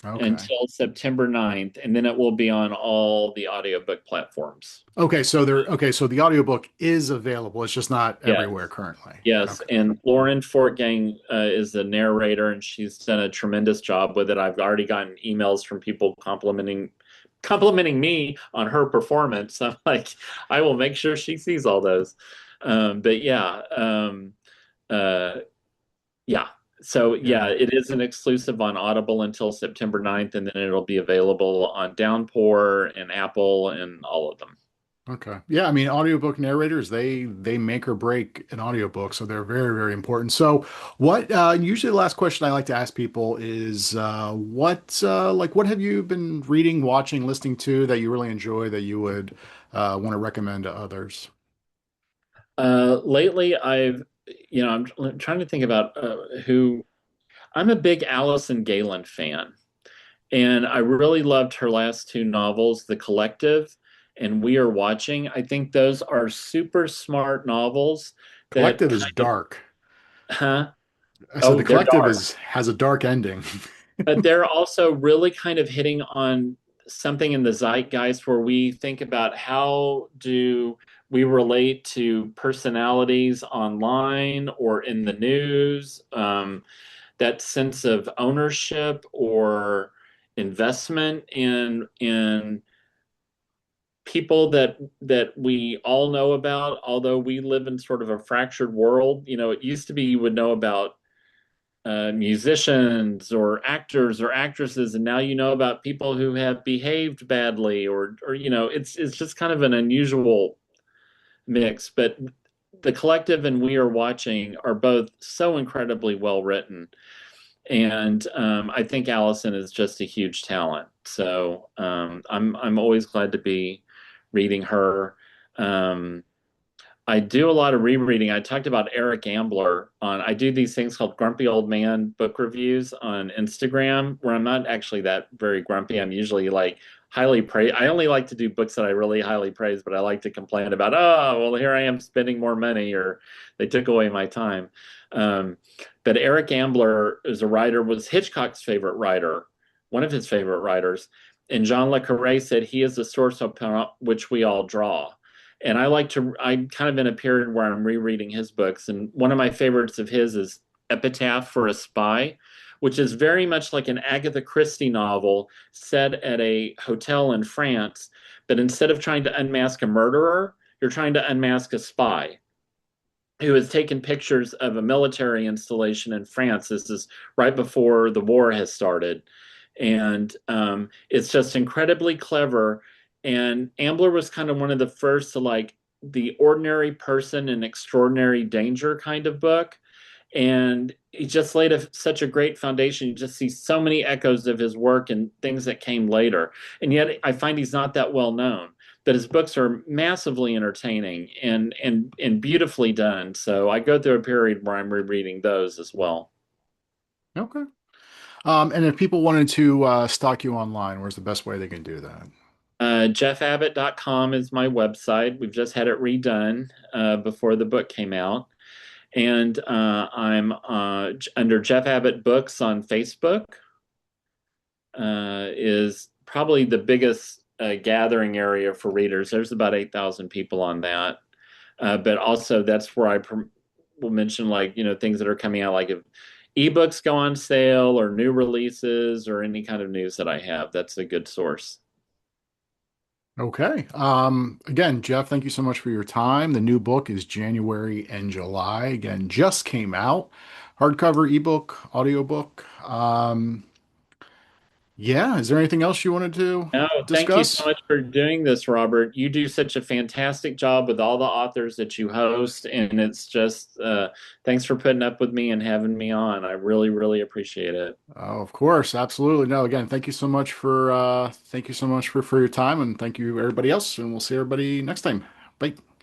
Okay. until September 9th, and then it will be on all the audiobook platforms. Okay, so the audiobook is available. It's just not everywhere Yes. currently. Yes, Okay. and Lauren Fortgang is the narrator, and she's done a tremendous job with it. I've already gotten emails from people complimenting me on her performance. I'm like, I will make sure she sees all those. But yeah, uh, yeah. So yeah, Yeah. it is an exclusive on Audible until September 9th, and then it'll be available on Downpour and Apple and all of them. Okay. Yeah, I mean, audiobook narrators, they make or break an audiobook, so they're very, very important. So, what usually the last question I like to ask people is what have you been reading, watching, listening to that you really enjoy that you would want to recommend to others? Lately, I'm trying to think about who. I'm a big Allison Galen fan, and I really loved her last two novels, The Collective and We Are Watching. I think those are super smart novels that Collective is kind of, dark. huh? I said Oh, the they're collective dark, is has a dark ending. but they're also really kind of hitting on something in the zeitgeist where we think about how do we relate to personalities online or in the news. That sense of ownership or investment in people that we all know about, although we live in sort of a fractured world. It used to be you would know about musicians or actors or actresses, and now you know about people who have behaved badly, or it's just kind of an unusual mix. But The Collective and We Are Watching are both so incredibly well written. And I think Allison is just a huge talent. So I'm always glad to be reading her. Um, I do a lot of rereading. I talked about Eric Ambler on. I do these things called Grumpy Old Man book reviews on Instagram, where I'm not actually that very grumpy. I'm usually like highly praise. I only like to do books that I really highly praise, but I like to complain about, oh, well, here I am spending more money, or they took away my time. Um, but Eric Ambler is a writer, was Hitchcock's favorite writer, one of his favorite writers, and John le Carré said he is the source upon which we all draw. And I'm kind of in a period where I'm rereading his books. And one of my favorites of his is Epitaph for a Spy, which is very much like an Agatha Christie novel set at a hotel in France. But instead of trying to unmask a murderer, you're trying to unmask a spy who has taken pictures of a military installation in France. This is right before the war has started. And it's just incredibly clever. And Ambler was kind of one of the first to like the ordinary person in extraordinary danger kind of book. And he just laid such a great foundation. You just see so many echoes of his work and things that came later. And yet I find he's not that well known. But his books are massively entertaining and beautifully done. So I go through a period where I'm rereading those as well. Okay. And if people wanted to stalk you online, where's the best way they can do that? JeffAbbott.com is my website. We've just had it redone before the book came out. And I'm under Jeff Abbott Books on Facebook, is probably the biggest gathering area for readers. There's about 8,000 people on that. But also, that's where will mention, like, things that are coming out, like if ebooks go on sale or new releases or any kind of news that I have. That's a good source. Okay. Again, Jeff, thank you so much for your time. The new book is January and July. Again, just came out. Hardcover, ebook, audiobook. Yeah, is there anything else you wanted to No, thank you so discuss? much for doing this, Robert. You do such a fantastic job with all the authors that you host, and it's just thanks for putting up with me and having me on. I really, really appreciate it. Oh, of course, absolutely. No, again, thank you so much for your time, and thank you everybody else, and we'll see everybody next time. Bye.